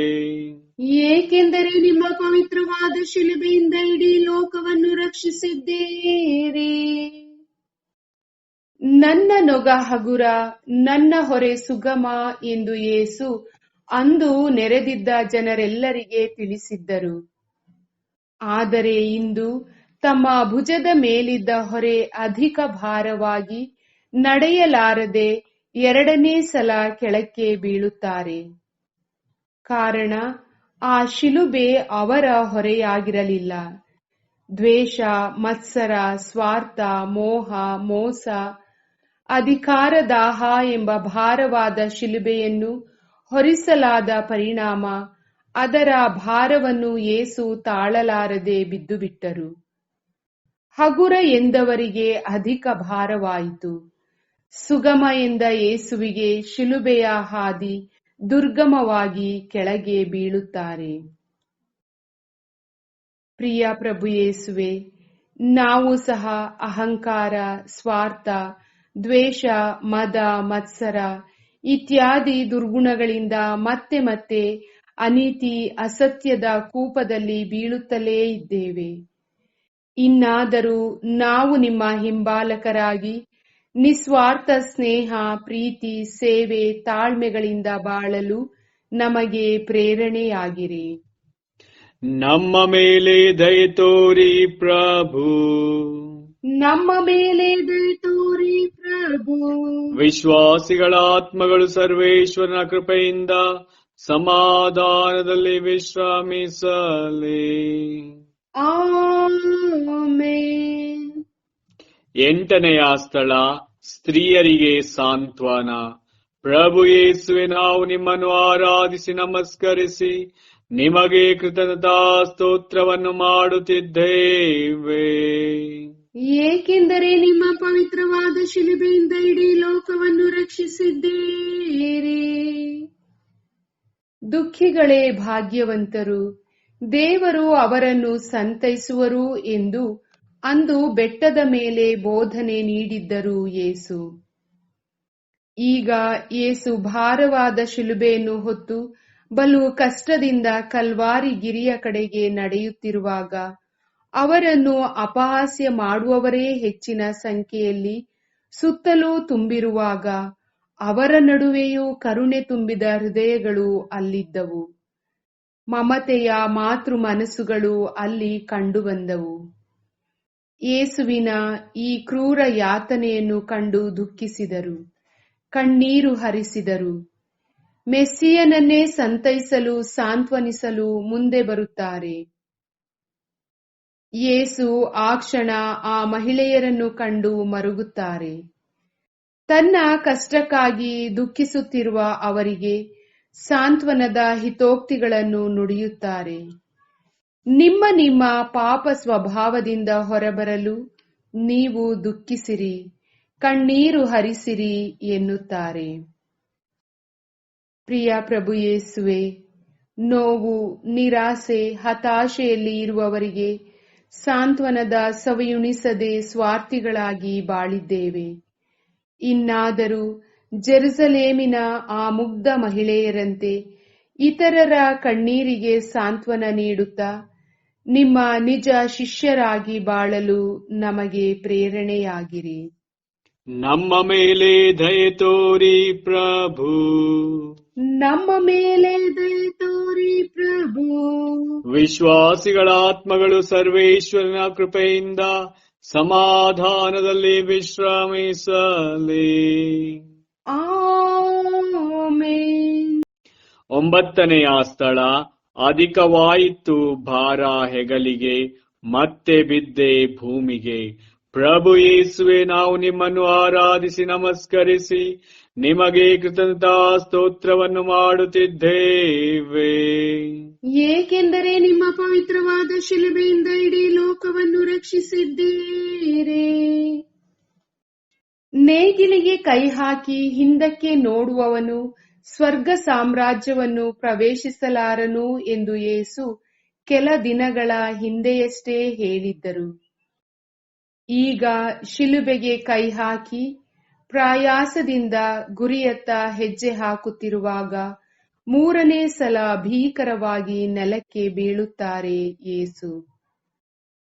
ಏಕೆಂದರೆ ನಿಮ್ಮ ಪವಿತ್ರವಾದ ಶಿಲುಬೆಯಿಂದ ಇಡೀ ಲೋಕವನ್ನು ರಕ್ಷಿಸಿದ್ದೀರಿ. ನನ್ನ ನೊಗ ಹಗುರ, ನನ್ನ ಹೊರೆ ಸುಗಮ ಎಂದು ಯೇಸು ಅಂದು ನೆರೆದಿದ್ದ ಜನರೆಲ್ಲರಿಗೆ ತಿಳಿಸಿದ್ದರು. ಆದರೆ ಇಂದು ತಮ್ಮ ಭುಜದ ಮೇಲಿದ್ದ ಹೊರೆ ಅಧಿಕ ಭಾರವಾಗಿ ನಡೆಯಲಾರದೆ ಎರಡನೇ ಸಲ ಕೆಳಕ್ಕೆ ಬೀಳುತ್ತಾರೆ. ಕಾರಣ ಆ ಶಿಲುಬೆ ಅವರ ಹೊರೆಯಾಗಿರಲಿಲ್ಲ. ದ್ವೇಷ, ಮತ್ಸರ, ಸ್ವಾರ್ಥ, ಮೋಹ, ಮೋಸ, ಅಧಿಕಾರದಾಹ ಎಂಬ ಭಾರವಾದ ಶಿಲುಬೆಯನ್ನು ಹೊರಿಸಲಾದ ಪರಿಣಾಮ ಅದರ ಭಾರವನ್ನು ಯೇಸು ತಾಳಲಾರದೆ ಬಿದ್ದುಬಿಟ್ಟರು. ಹಗುರ ಎಂದವರಿಗೆ ಅಧಿಕ ಭಾರವಾಯಿತು. ಸುಗಮ ಎಂದ ಯೇಸುವಿಗೆ ಶಿಲುಬೆಯ ಹಾದಿ ದುರ್ಗಮವಾಗಿ ಕೆಳಗೆ ಬೀಳುತ್ತಾರೆ. ಪ್ರಿಯ ಪ್ರಭು ಯೇಸುವೆ, ನಾವು ಸಹ ಅಹಂಕಾರ, ಸ್ವಾರ್ಥ, ದ್ವೇಷ, ಮದ, ಮತ್ಸರ ಇತ್ಯಾದಿ ದುರ್ಗುಣಗಳಿಂದ ಮತ್ತೆ ಮತ್ತೆ ಅನೀತಿ, ಅಸತ್ಯದ ಕೂಪದಲ್ಲಿ ಬೀಳುತ್ತಲೇ ಇದ್ದೇವೆ. ಇನ್ನಾದರೂ ನಾವು ನಿಮ್ಮ ಹಿಂಬಾಲಕರಾಗಿ ನಿಸ್ವಾರ್ಥ ಸ್ನೇಹ, ಪ್ರೀತಿ, ಸೇವೆ, ತಾಳ್ಮೆಗಳಿಂದ ಬಾಳಲು ನಮಗೆ ಪ್ರೇರಣೆಯಾಗಿರಿ. ನಮ್ಮ ಮೇಲೆ ದಯೆ ತೋರಿ ಪ್ರಭು, ನಮ್ಮ ಮೇಲೆ ದಯೆ ತೋರಿ ಪ್ರಭು. ವಿಶ್ವಾಸಿಗಳ ಆತ್ಮಗಳು ಸರ್ವೇಶ್ವರನ ಕೃಪೆಯಿಂದ ಸಮಾಧಾನದಲ್ಲಿ ವಿಶ್ರಮಿಸಲಿ. ಆಮೆನ್. ಎಂಟನೆಯ ಸ್ಥಳ, ಸ್ತ್ರೀಯರಿಗೆ ಸಾಂತ್ವನ. ಪ್ರಭು ಯೇಸುವೆ, ನಾವು ನಿಮ್ಮನ್ನು ಆರಾಧಿಸಿ ನಮಸ್ಕರಿಸಿ ನಿಮಗೆ ಕೃತಜ್ಞತಾ ಸ್ತೋತ್ರವನ್ನು ಮಾಡುತ್ತಿದ್ದೇವೆ. ಏಕೆಂದರೆ ನಿಮ್ಮ ಪವಿತ್ರವಾದ ಶಿಲುಬೆಯಿಂದ ಇಡೀ ಲೋಕವನ್ನು ರಕ್ಷಿಸಿದ್ದೀರಿ. ದುಃಖಿಗಳೇ ಭಾಗ್ಯವಂತರು, ದೇವರು ಅವರನ್ನು ಸಂತೈಸುವರು ಎಂದು ಅಂದು ಬೆಟ್ಟದ ಮೇಲೆ ಬೋಧನೆ ನೀಡಿದ್ದರು ಯೇಸು. ಈಗ ಯೇಸು ಭಾರವಾದ ಶಿಲುಬೆಯನ್ನು ಹೊತ್ತು ಬಲು ಕಷ್ಟದಿಂದ ಕಲ್ವಾರಿ ಗಿರಿಯ ಕಡೆಗೆ ನಡೆಯುತ್ತಿರುವಾಗ ಅವರನ್ನು ಅಪಹಾಸ್ಯ ಮಾಡುವವರೇ ಹೆಚ್ಚಿನ ಸಂಖ್ಯೆಯಲ್ಲಿ ಸುತ್ತಲೂ ತುಂಬಿರುವಾಗ ಅವರ ನಡುವೆಯೂ ಕರುಣೆ ತುಂಬಿದ ಹೃದಯಗಳು ಅಲ್ಲಿದ್ದವು. ಮಮತೆಯ ಮಾತೃ ಮನಸ್ಸುಗಳು ಅಲ್ಲಿ ಕಂಡುಬಂದವು. ಯೇಸುವಿನ ಈ ಕ್ರೂರ ಯಾತನೆಯನ್ನು ಕಂಡು ದುಃಖಿಸಿದರು, ಕಣ್ಣೀರು ಹರಿಸಿದರು. ಮೆಸ್ಸಿಯನನ್ನೇ ಸಂತೈಸಲು, ಸಾಂತ್ವನಿಸಲು ಮುಂದೆ ಬರುತ್ತಾರೆ. ಯೇಸು ಆ ಕ್ಷಣ ಆ ಮಹಿಳೆಯರನ್ನು ಕಂಡು ಮರುಗುತ್ತಾರೆ. ತನ್ನ ಕಷ್ಟಕ್ಕಾಗಿ ದುಃಖಿಸುತ್ತಿರುವ ಅವರಿಗೆ ಸಾಂತ್ವನದ ಹಿತೋಕ್ತಿಗಳನ್ನು ನುಡಿಯುತ್ತಾರೆ. ನಿಮ್ಮ ನಿಮ್ಮ ಪಾಪ ಸ್ವಭಾವದಿಂದ ಹೊರಬರಲು ನೀವು ದುಃಖಿಸಿರಿ, ಕಣ್ಣೀರು ಹರಿಸಿರಿ ಎನ್ನುತ್ತಾರೆ. ಪ್ರಿಯ ಪ್ರಭು ಯೇಸುವೆ, ನೋವು, ನಿರಾಸೆ, ಹತಾಶೆಯಲ್ಲಿ ಇರುವವರಿಗೆ ಸಾಂತ್ವನದ ಸವಿಯುಣಿಸದೆ ಸ್ವಾರ್ಥಿಗಳಾಗಿ ಬಾಳಿದ್ದೇವೆ. ಇನ್ನಾದರೂ ಜೆರುಸಲೇಮಿನ ಆ ಮುಗ್ಧ ಮಹಿಳೆಯರಂತೆ ಇತರರ ಕಣ್ಣೀರಿಗೆ ಸಾಂತ್ವನ ನೀಡುತ್ತಾ ನಿಮ್ಮ ನಿಜ ಶಿಷ್ಯರಾಗಿ ಬಾಳಲು ನಮಗೆ ಪ್ರೇರಣೆಯಾಗಿರಿ. ನಮ್ಮ ಮೇಲೆ ದಯೆ ತೋರಿ ಪ್ರಭು, ನಮ್ಮ ಮೇಲೆ ದಯೆ ತೋರಿ ಪ್ರಭು. ವಿಶ್ವಾಸಿಗಳ ಆತ್ಮಗಳು ಸರ್ವೇಶ್ವರನ ಕೃಪೆಯಿಂದ ಸಮಾಧಾನದಲ್ಲಿ ವಿಶ್ರಮಿಸಲಿ. ಆಮೆನ್. 9ನೆಯ ಸ್ಥಳ. ಅಧಿಕವಾಯಿತು ಭಾರ ಹೆಗಲಿಗೆ, ಮತ್ತೆ ಬಿದ್ದೆ ಭೂಮಿಗೆ. ಪ್ರಭು ಯೇಸುವೆ, ನಾವು ನಿಮ್ಮನ್ನು ಆರಾಧಿಸಿ ನಮಸ್ಕರಿಸಿ ನಿಮಗೆ ಕೃತಜ್ಞತಾ ಸ್ತೋತ್ರವನ್ನು ಮಾಡುತ್ತಿದ್ದೇವೆ. ಏಕೆಂದರೆ ನಿಮ್ಮ ಪವಿತ್ರವಾದ ಶಿಲುಬೆಯಿಂದ ಇಡೀ ಲೋಕವನ್ನು ರಕ್ಷಿಸಿದ್ದೀರಿ. ನೇಗಿಲಿಗೆ ಕೈ ಹಾಕಿ ಹಿಂದಕ್ಕೆ ನೋಡುವವನು ಸ್ವರ್ಗ ಸಾಮ್ರಾಜ್ಯವನ್ನು ಪ್ರವೇಶಿಸಲಾರನು ಎಂದು ಯೇಸು ಕೆಲ ದಿನಗಳ ಹಿಂದೆಯಷ್ಟೇ ಹೇಳಿದ್ದರು. ಈಗ ಶಿಲುಬೆಗೆ ಕೈ ಹಾಕಿ ಪ್ರಯಾಸದಿಂದ ಗುರಿಯತ್ತ ಹೆಜ್ಜೆ ಹಾಕುತ್ತಿರುವಾಗ 3ನೇ ಸಲ ಭೀಕರವಾಗಿ ನೆಲಕ್ಕೆ ಬೀಳುತ್ತಾರೆ ಯೇಸು.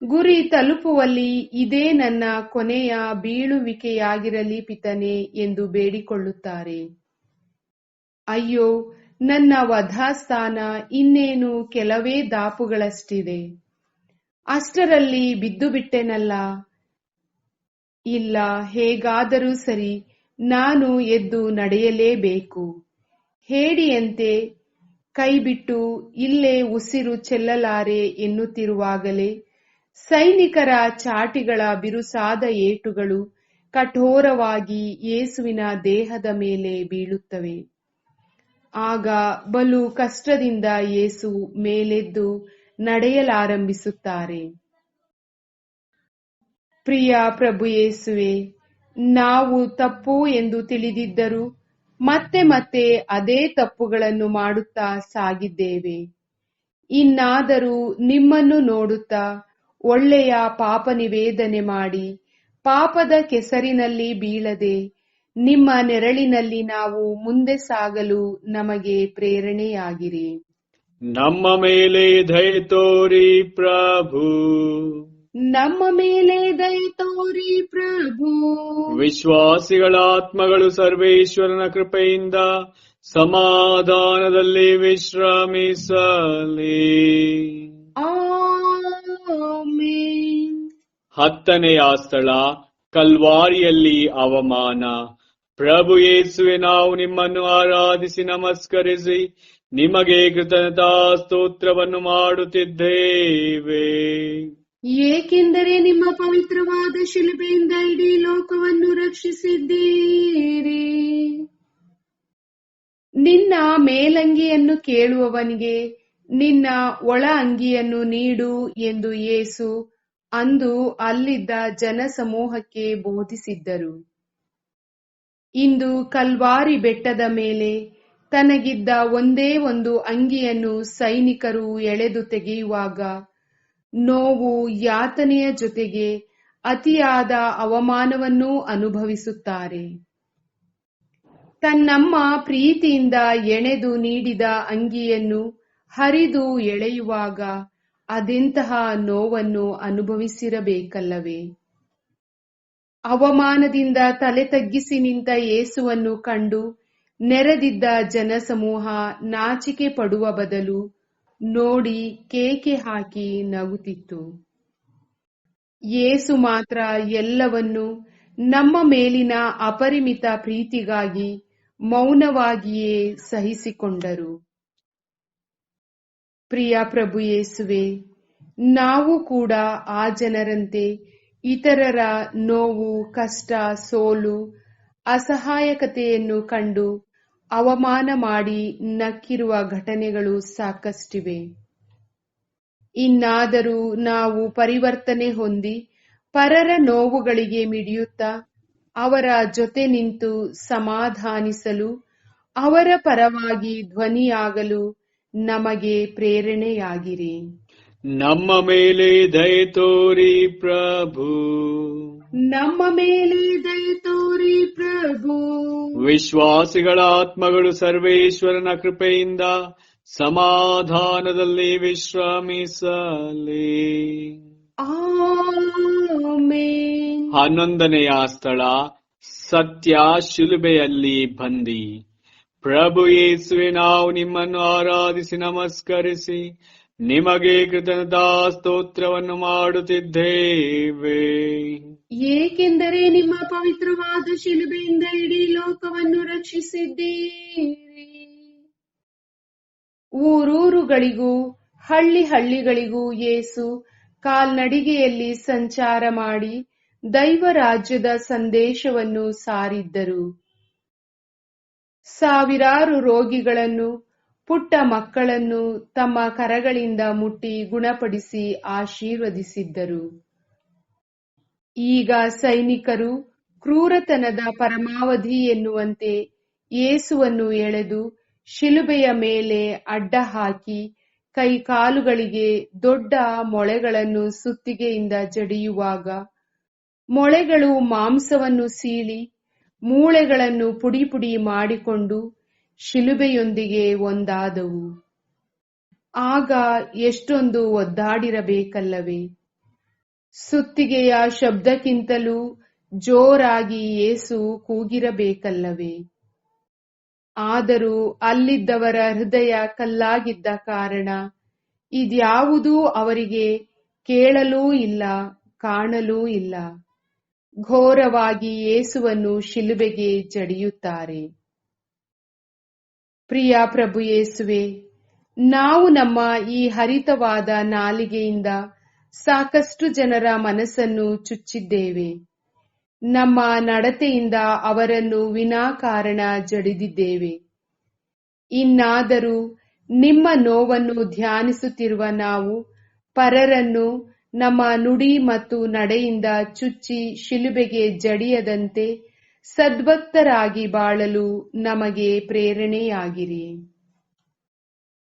ಗುರಿ ತಲುಪುವಲ್ಲಿ ಇದೇ ನನ್ನ ಕೊನೆಯ ಬೀಳುವಿಕೆಯಾಗಿರಲಿ ಪಿತನೇ ಎಂದು ಬೇಡಿಕೊಳ್ಳುತ್ತಾರೆ. ಅಯ್ಯೋ, ನನ್ನ ವಧಾಸ್ಥಾನ ಇನ್ನೇನು ಕೆಲವೇ ದಾಪುಗಳಷ್ಟಿದೆ, ಅಷ್ಟರಲ್ಲಿ ಬಿದ್ದು ಬಿಟ್ಟೆನಲ್ಲ. ಇಲ್ಲ, ಹೇಗಾದರೂ ಸರಿ, ನಾನು ಎದ್ದು ನಡೆಯಲೇಬೇಕು. ಹೇಡಿಯಂತೆ ಕೈಬಿಟ್ಟು ಇಲ್ಲೇ ಉಸಿರು ಚೆಲ್ಲಲಾರೆ ಎನ್ನುತ್ತಿರುವಾಗಲೇ ಸೈನಿಕರ ಚಾಟಿಗಳ ಬಿರುಸಾದ ಏಟುಗಳು ಕಠೋರವಾಗಿ ಯೇಸುವಿನ ದೇಹದ ಮೇಲೆ ಬೀಳುತ್ತವೆ. ಆಗ ಬಲು ಕಷ್ಟದಿಂದ ಯೇಸು ಮೇಲೆದ್ದು ನಡೆಯಲಾರಂಭಿಸುತ್ತಾರೆ. ಪ್ರಿಯ ಪ್ರಭು ಯೇಸುವೆ, ನಾವು ತಪ್ಪು ಎಂದು ತಿಳಿದಿದ್ದರೂ ಮತ್ತೆ ಮತ್ತೆ ಅದೇ ತಪ್ಪುಗಳನ್ನು ಮಾಡುತ್ತಾ ಸಾಗಿದ್ದೇವೆ. ಇನ್ನಾದರೂ ನಿಮ್ಮನ್ನು ನೋಡುತ್ತಾ ಒಳ್ಳೆಯ ಪಾಪ ನಿವೇದನೆ ಮಾಡಿ ಪಾಪದ ಕೆಸರಿನಲ್ಲಿ ಬೀಳದೆ ನಿಮ್ಮ ನೆರಳಿನಲ್ಲಿ ನಾವು ಮುಂದೆ ಸಾಗಲು ನಮಗೆ ಪ್ರೇರಣೆಯಾಗಿರಿ. ನಮ್ಮ ಮೇಲೆ ದಯೆ ತೋರಿ ಪ್ರಭು, ನಮ್ಮ ಮೇಲೆ ದಯೆ ತೋರಿ ಪ್ರಭು. ವಿಶ್ವಾಸಿಗಳ ಆತ್ಮಗಳು ಸರ್ವೇಶ್ವರನ ಕೃಪೆಯಿಂದ ಸಮಾಧಾನದಲ್ಲಿ ವಿಶ್ರಮಿಸಲಿ. ಆಮೆನ್. 10ನೆಯ ಸ್ಥಳ. ಕಲ್ವಾರಿಯಲ್ಲಿ ಅವಮಾನ. ಪ್ರಭು ಯೇಸುವೆ, ನಾವು ನಿಮ್ಮನ್ನು ಆರಾಧಿಸಿ ನಮಸ್ಕರಿಸಿ ನಿಮಗೆ ಕೃತಜ್ಞತಾ ಸ್ತೋತ್ರವನ್ನು ಮಾಡುತ್ತಿದ್ದೇವೆ. ಏಕೆಂದರೆ ನಿಮ್ಮ ಪವಿತ್ರವಾದ ಶಿಲುಬೆಯಿಂದ ಇಡೀ ಲೋಕವನ್ನು ರಕ್ಷಿಸಿದ್ದೀರಿ. ನಿನ್ನ ಮೇಲಂಗಿಯನ್ನು ಕೇಳುವವನಿಗೆ ನಿನ್ನ ಒಳ ಅಂಗಿಯನ್ನು ನೀಡು ಎಂದು ಯೇಸು ಅಂದು ಅಲ್ಲಿದ್ದ ಜನಸಮೂಹಕ್ಕೆ ಬೋಧಿಸಿದ್ದರು. ಇಂದು ಕಲ್ವಾರಿ ಬೆಟ್ಟದ ಮೇಲೆ ತನಗಿದ್ದ ಒಂದೇ ಒಂದು ಅಂಗಿಯನ್ನು ಸೈನಿಕರು ಎಳೆದು ತೆಗೆಯುವಾಗ ನೋವು, ಯಾತನೆಯ ಜೊತೆಗೆ ಅತಿಯಾದ ಅವಮಾನವನ್ನೂ ಅನುಭವಿಸುತ್ತಾರೆ. ತನ್ನಮ್ಮ ಪ್ರೀತಿಯಿಂದ ಎಣೆದು ನೀಡಿದ ಅಂಗಿಯನ್ನು ಹರಿದು ಎಳೆಯುವಾಗ ಅದೆಂತಹ ನೋವನ್ನು ಅನುಭವಿಸಿರಬೇಕಲ್ಲವೇ? ಅವಮಾನದಿಂದ ತಲೆ ತಗ್ಗಿಸಿ ನಿಂತ ಯೇಸುವನ್ನು ಕಂಡು ನೆರೆದಿದ್ದ ಜನಸಮೂಹ ನಾಚಿಕೆ ಪಡುವ ಬದಲು ನೋಡಿ ಕೇಕೆ ಹಾಕಿ ನಗುತ್ತಿತ್ತು. ಯೇಸು ಮಾತ್ರ ಎಲ್ಲವನ್ನೂ ನಮ್ಮ ಮೇಲಿನ ಅಪರಿಮಿತ ಪ್ರೀತಿಗಾಗಿ ಮೌನವಾಗಿಯೇ ಸಹಿಸಿಕೊಂಡರು. ಪ್ರಿಯ ಪ್ರಭು ಯೇಸುವೆ, ನಾವು ಕೂಡ ಆ ಜನರಂತೆ ಇತರರ ನೋವು, ಕಷ್ಟ, ಸೋಲು, ಅಸಹಾಯಕತೆಯನ್ನು ಕಂಡು ಅವಮಾನ ಮಾಡಿ ನಕ್ಕಿರುವ ಘಟನೆಗಳು ಸಾಕಷ್ಟಿವೆ. ಇನ್ನಾದರೂ ನಾವು ಪರಿವರ್ತನೆ ಹೊಂದಿ ಪರರ ನೋವುಗಳಿಗೆ ಮಿಡಿಯುತ್ತಾ ಅವರ ಜೊತೆ ನಿಂತು ಸಮಾಧಾನಿಸಲು, ಅವರ ಪರವಾಗಿ ಧ್ವನಿಯಾಗಲು ನಮಗೆ ಪ್ರೇರಣೆಯಾಗಿರಿ. ನಮ್ಮ ಮೇಲೆ ದಯೆ ತೋರಿ ಪ್ರಭು, ನಮ್ಮ ಮೇಲೆ ದಯೆ ತೋರಿ ಪ್ರಭು. ವಿಶ್ವಾಸಿಗಳ ಆತ್ಮಗಳು ಸರ್ವೇಶ್ವರನ ಕೃಪೆಯಿಂದ ಸಮಾಧಾನದಲ್ಲಿ ವಿಶ್ರಮಿಸಲಿ. ಆಮೆನ್. 11ನೆಯ ಸ್ಥಳ ಸತ್ಯ ಶಿಲುಬೆಯಲ್ಲಿ ಬಂದಿ. ಪ್ರಭು ಯೇಸುವೆ, ನಾವು ನಿಮ್ಮನ್ನು ಆರಾಧಿಸಿ ನಮಸ್ಕರಿಸಿ ನಿಮಗೆ ಕೃತಜ್ಞತಾ ಸ್ತೋತ್ರವನ್ನು ಮಾಡುತ್ತಿದ್ದೇವೆ. ಏಕೆಂದರೆ ನಿಮ್ಮ ಪವಿತ್ರವಾದ ಶಿಲುಬೆಯಿಂದ ಇಡೀ ಲೋಕವನ್ನು ರಕ್ಷಿಸಿದ್ದೀರಿ. ಊರೂರುಗಳಿಗೂ ಹಳ್ಳಿ ಹಳ್ಳಿಗಳಿಗೂ ಯೇಸು ಕಾಲ್ನಡಿಗೆಯಲ್ಲಿ ಸಂಚಾರ ಮಾಡಿ ದೈವ ರಾಜ್ಯದ ಸಂದೇಶವನ್ನು ಸಾರಿದ್ದರು. ಸಾವಿರಾರು ರೋಗಿಗಳನ್ನು, ಪುಟ್ಟ ಮಕ್ಕಳನ್ನು ತಮ್ಮ ಕರಗಳಿಂದ ಮುಟ್ಟಿ ಗುಣಪಡಿಸಿ ಆಶೀರ್ವದಿಸಿದ್ದರು. ಈಗ ಸೈನಿಕರು ಕ್ರೂರತನದ ಪರಮಾವಧಿ ಎನ್ನುವಂತೆ ಯೇಸುವನ್ನು ಎಳೆದು ಶಿಲುಬೆಯ ಮೇಲೆ ಅಡ್ಡ ಹಾಕಿ ಕೈಕಾಲುಗಳಿಗೆ ದೊಡ್ಡ ಮೊಳೆಗಳನ್ನು ಸುತ್ತಿಗೆಯಿಂದ ಜಡಿಯುವಾಗ ಮೊಳೆಗಳು ಮಾಂಸವನ್ನು ಸೀಳಿ ಮೂಳೆಗಳನ್ನು ಪುಡಿ ಪುಡಿ ಮಾಡಿಕೊಂಡು ಶಿಲುಬೆಯೊಂದಿಗೆ ಒಂದಾದವು. ಆಗ ಎಷ್ಟೊಂದು ಒದ್ದಾಡಿರಬೇಕಲ್ಲವೇ? ಸುತ್ತಿಗೆಯ ಶಬ್ದಕ್ಕಿಂತಲೂ ಜೋರಾಗಿ ಯೇಸು ಕೂಗಿರಬೇಕಲ್ಲವೇ? ಆದರೂ ಅಲ್ಲಿದ್ದವರ ಹೃದಯ ಕಲ್ಲಾಗಿದ್ದ ಕಾರಣ ಇದ್ಯಾವುದೂ ಅವರಿಗೆ ಕೇಳಲೂ ಇಲ್ಲ, ಕಾಣಲೂ ಇಲ್ಲ. ಘೋರವಾಗಿ ಯೇಸುವನ್ನು ಶಿಲುಬೆಗೆ ಜಡಿಯುತ್ತಾರೆ. ಪ್ರಿಯ ಪ್ರಭು ಯೇಸುವೆ, ನಾವು ನಮ್ಮ ಈ ಹರಿತವಾದ ನಾಲಿಗೆಯಿಂದ ಸಾಕಷ್ಟು ಜನರ ಮನಸ್ಸನ್ನು ಚುಚ್ಚಿದ್ದೇವೆ. ನಮ್ಮ ನಡತೆಯಿಂದ ಅವರನ್ನು ವಿನಾಕಾರಣ ಜಡಿದಿದ್ದೇವೆ. ಇನ್ನಾದರೂ ನಿಮ್ಮ ನೋವನ್ನು ಧ್ಯಾನಿಸುತ್ತಿರುವ ನಾವು ಪರರನ್ನು ನಮ್ಮ ನುಡಿ ಮತ್ತು ನಡೆಯಿಂದ ಚುಚ್ಚಿ ಶಿಲುಬೆಗೆ ಜಡಿಯದಂತೆ ಸದ್ಭಕ್ತರಾಗಿ ಬಾಳಲು ನಮಗೆ ಪ್ರೇರಣೆಯಾಗಿರಿ.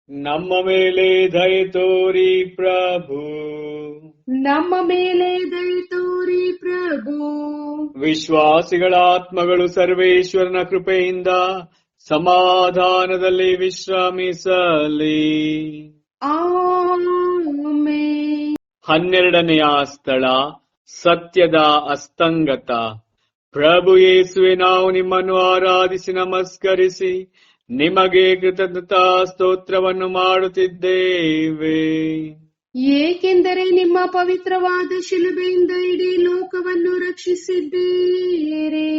ನಮ್ಮ ಮೇಲೆ ದಯೆ ತೋರಿ ಪ್ರಭು, ನಮ್ಮ ಮೇಲೆ ದಯೆ ತೋರಿ ಪ್ರಭು. ವಿಶ್ವಾಸಿಗಳ ಆತ್ಮಗಳು ಸರ್ವೇಶ್ವರನ ಕೃಪೆಯಿಂದ ಸಮಾಧಾನದಲ್ಲಿ ವಿಶ್ರಮಿಸಲಿ. ಆಮೆನ್. 12ನೆಯ ಸ್ಥಳ ಸತ್ಯದ ಅಸ್ತಂಗತ. ಪ್ರಭು ಯೇಸುವೆ, ನಾವು ನಿಮ್ಮನ್ನು ಆರಾಧಿಸಿ ನಮಸ್ಕರಿಸಿ ನಿಮಗೆ ಕೃತಜ್ಞತಾ ಸ್ತೋತ್ರವನ್ನು ಮಾಡುತ್ತಿದ್ದೇವೆ. ಏಕೆಂದರೆ ನಿಮ್ಮ ಪವಿತ್ರವಾದ ಶಿಲುಬೆಯಿಂದ ಇಡೀ ಲೋಕವನ್ನು ರಕ್ಷಿಸಿದ್ದೀರಿ.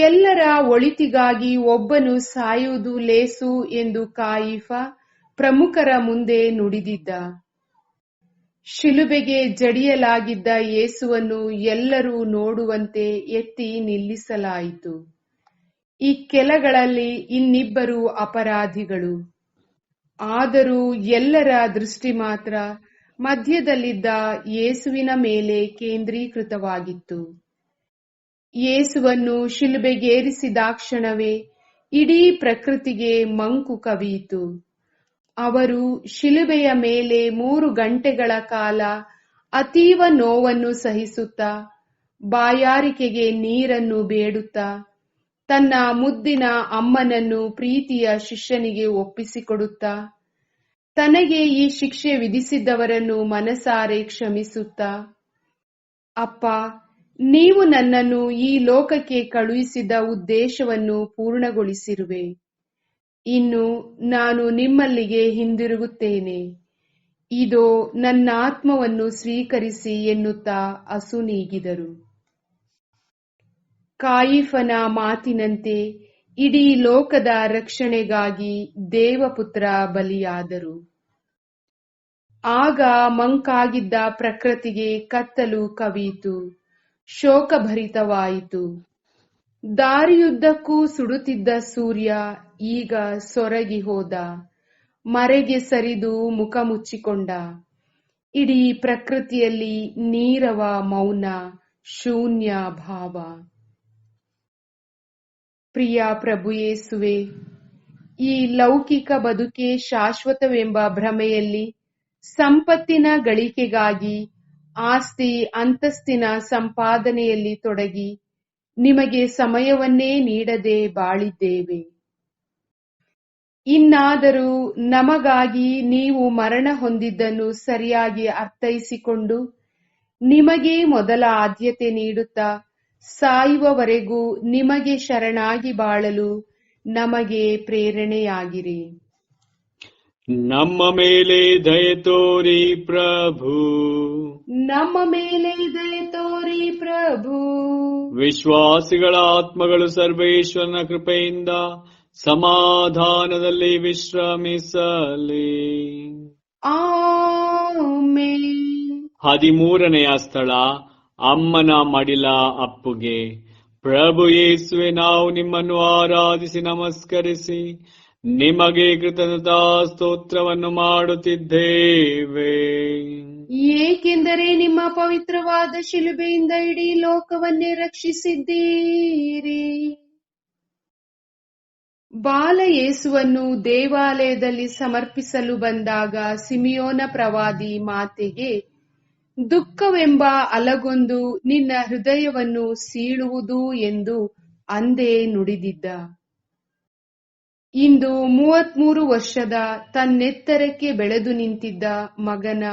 ಎಲ್ಲರ ಒಳಿತಿಗಾಗಿ ಒಬ್ಬನು ಸಾಯುವುದು ಲೇಸು ಎಂದು ಕಾಯಿಫ ಪ್ರಮುಖರ ಮುಂದೆ ನುಡಿದಿದ್ದ. ಶಿಲುಬೆಗೆ ಜಡಿಯಲಾಗಿದ್ದ ಯೇಸುವನ್ನು ಎಲ್ಲರೂ ನೋಡುವಂತೆ ಎತ್ತಿ ನಿಲ್ಲಿಸಲಾಯಿತು. ಈ ಕೆಳಗಳಲ್ಲಿ ಇನ್ನಿಬ್ಬರು ಅಪರಾಧಿಗಳು. ಆದರೂ ಎಲ್ಲರ ದೃಷ್ಟಿ ಮಾತ್ರ ಮಧ್ಯದಲ್ಲಿದ್ದ ಯೇಸುವಿನ ಮೇಲೆ ಕೇಂದ್ರೀಕೃತವಾಗಿತ್ತು. ಯೇಸುವನ್ನು ಶಿಲುಬೆಗೇರಿಸಿದಾಕ್ಷಣವೇ ಇಡೀ ಪ್ರಕೃತಿಗೆ ಮಂಕು ಕವಿಯಿತು. ಅವರು ಶಿಲುಬೆಯ ಮೇಲೆ 3 ಗಂಟೆಗಳ ಕಾಲ ಅತೀವ ನೋವನ್ನು ಸಹಿಸುತ್ತಾ, ಬಾಯಾರಿಕೆಗೆ ನೀರನ್ನು ಬೇಡುತ್ತಾ, ತನ್ನ ಮುದ್ದಿನ ಅಮ್ಮನನ್ನು ಪ್ರೀತಿಯ ಶಿಷ್ಯನಿಗೆ ಒಪ್ಪಿಸಿಕೊಡುತ್ತಾ, ತನಗೆ ಈ ಶಿಕ್ಷೆ ವಿಧಿಸಿದ್ದವರನ್ನು ಮನಸಾರೆ ಕ್ಷಮಿಸುತ್ತಾ, ಅಪ್ಪ, ನೀವು ನನ್ನನ್ನು ಈ ಲೋಕಕ್ಕೆ ಕಳುಹಿಸಿದ ಉದ್ದೇಶವನ್ನು ಪೂರ್ಣಗೊಳಿಸಿರುವೆ. ಇನ್ನು ನಾನು ನಿಮ್ಮಲ್ಲಿಗೆ ಹಿಂದಿರುಗುತ್ತೇನೆ. ಇದೋ ನನ್ನ ಆತ್ಮವನ್ನು ಸ್ವೀಕರಿಸಿ ಎನ್ನುತ್ತಾ ಅಸುನೀಗಿದರು. ಕಾಯಿಫನ ಮಾತಿನಂತೆ ಇಡೀ ಲೋಕದ ರಕ್ಷಣೆಗಾಗಿ ದೇವಪುತ್ರ ಬಲಿಯಾದರು. ಆಗ ಮಂಕಾಗಿದ್ದ ಪ್ರಕೃತಿಗೆ ಕತ್ತಲು ಕವಿಯಿತು, ಶೋಕಭರಿತವಾಯಿತು. ದಾರಿಯುದ್ದಕ್ಕೂ ಸುಡುತ್ತಿದ್ದ ಸೂರ್ಯ ಈಗ ಸೊರಗಿ ಹೋದ, ಮರೆಗೆ ಸರಿದು ಮುಖ ಮುಚ್ಚಿಕೊಂಡ. ಇಡೀ ಪ್ರಕೃತಿಯಲ್ಲಿ ನೀರವ ಮೌನ, ಶೂನ್ಯ ಭಾವ. ಪ್ರಿಯ ಪ್ರಭು ಯೇಸುವೆ, ಈ ಲೌಕಿಕ ಬದುಕೆ ಶಾಶ್ವತವೆಂಬ ಭ್ರಮೆಯಲ್ಲಿ ಸಂಪತ್ತಿನ ಗಳಿಕೆಗಾಗಿ ಆಸ್ತಿ ಅಂತಸ್ತಿನ ಸಂಪಾದನೆಯಲ್ಲಿ ತೊಡಗಿ ನಿಮಗೆ ಸಮಯವನ್ನೇ ನೀಡದೆ ಬಾಳಿದ್ದೇವೆ. ಇನ್ನಾದರೂ ನಮಗಾಗಿ ನೀವು ಮರಣ ಹೊಂದಿದ್ದನ್ನು ಸರಿಯಾಗಿ ಅರ್ಥೈಸಿಕೊಂಡು ನಿಮಗೆ ಮೊದಲ ಆದ್ಯತೆ ನೀಡುತ್ತಾ ಸಾಯುವವರೆಗೂ ನಿಮಗೆ ಶರಣಾಗಿ ಬಾಳಲು ನಮಗೆ ಪ್ರೇರಣೆಯಾಗಿರಿ. ನಮ್ಮ ಮೇಲೆ ದಯೆ ತೋರಿ ಪ್ರಭು, ನಮ್ಮ ಮೇಲೆ ದಯೆ ತೋರಿ ಪ್ರಭು. ವಿಶ್ವಾಸಿಗಳ ಆತ್ಮಗಳು ಸರ್ವೇಶ್ವರನ ಕೃಪೆಯಿಂದ ಸಮಾಧಾನದಲ್ಲಿ ವಿಶ್ರಮಿಸಲಿ. ಆಮೆನ್. 13ನೆಯ ಸ್ಥಳ ಅಮ್ಮನ ಮಡಿಲ ಅಪ್ಪುಗೆ. ಪ್ರಭು ಯೇಸುವೆ, ನಾವು ನಿಮ್ಮನ್ನು ಆರಾಧಿಸಿ ನಮಸ್ಕರಿಸಿ ನಿಮಗೆ ಕೃತಜ್ಞತಾ ಸ್ತೋತ್ರವನ್ನು ಮಾಡುತ್ತಿದ್ದೇವೆ. ಏಕೆಂದರೆ ನಿಮ್ಮ ಪವಿತ್ರವಾದ ಶಿಲುಬೆಯಿಂದ ಇಡೀ ಲೋಕವನ್ನೇ ರಕ್ಷಿಸಿದ್ದೀರಿ. ಬಾಲ ಯೇಸುವನ್ನು ದೇವಾಲಯದಲ್ಲಿ ಸಮರ್ಪಿಸಲು ಬಂದಾಗ ಸಿಮಿಯೋನ ಪ್ರವಾದಿ ಮಾತೆಗೆ ದುಃಖವೆಂಬ ಅಲಗೊಂದು ನಿನ್ನ ಹೃದಯವನ್ನು ಸೀಳುವುದು ಎಂದು ಅಂದೇ ನುಡಿದಿದ್ದ. ಇಂದು 33 ವರ್ಷದ ತನ್ನೆತ್ತರಕ್ಕೆ ಬೆಳೆದು ನಿಂತಿದ್ದ ಮಗನ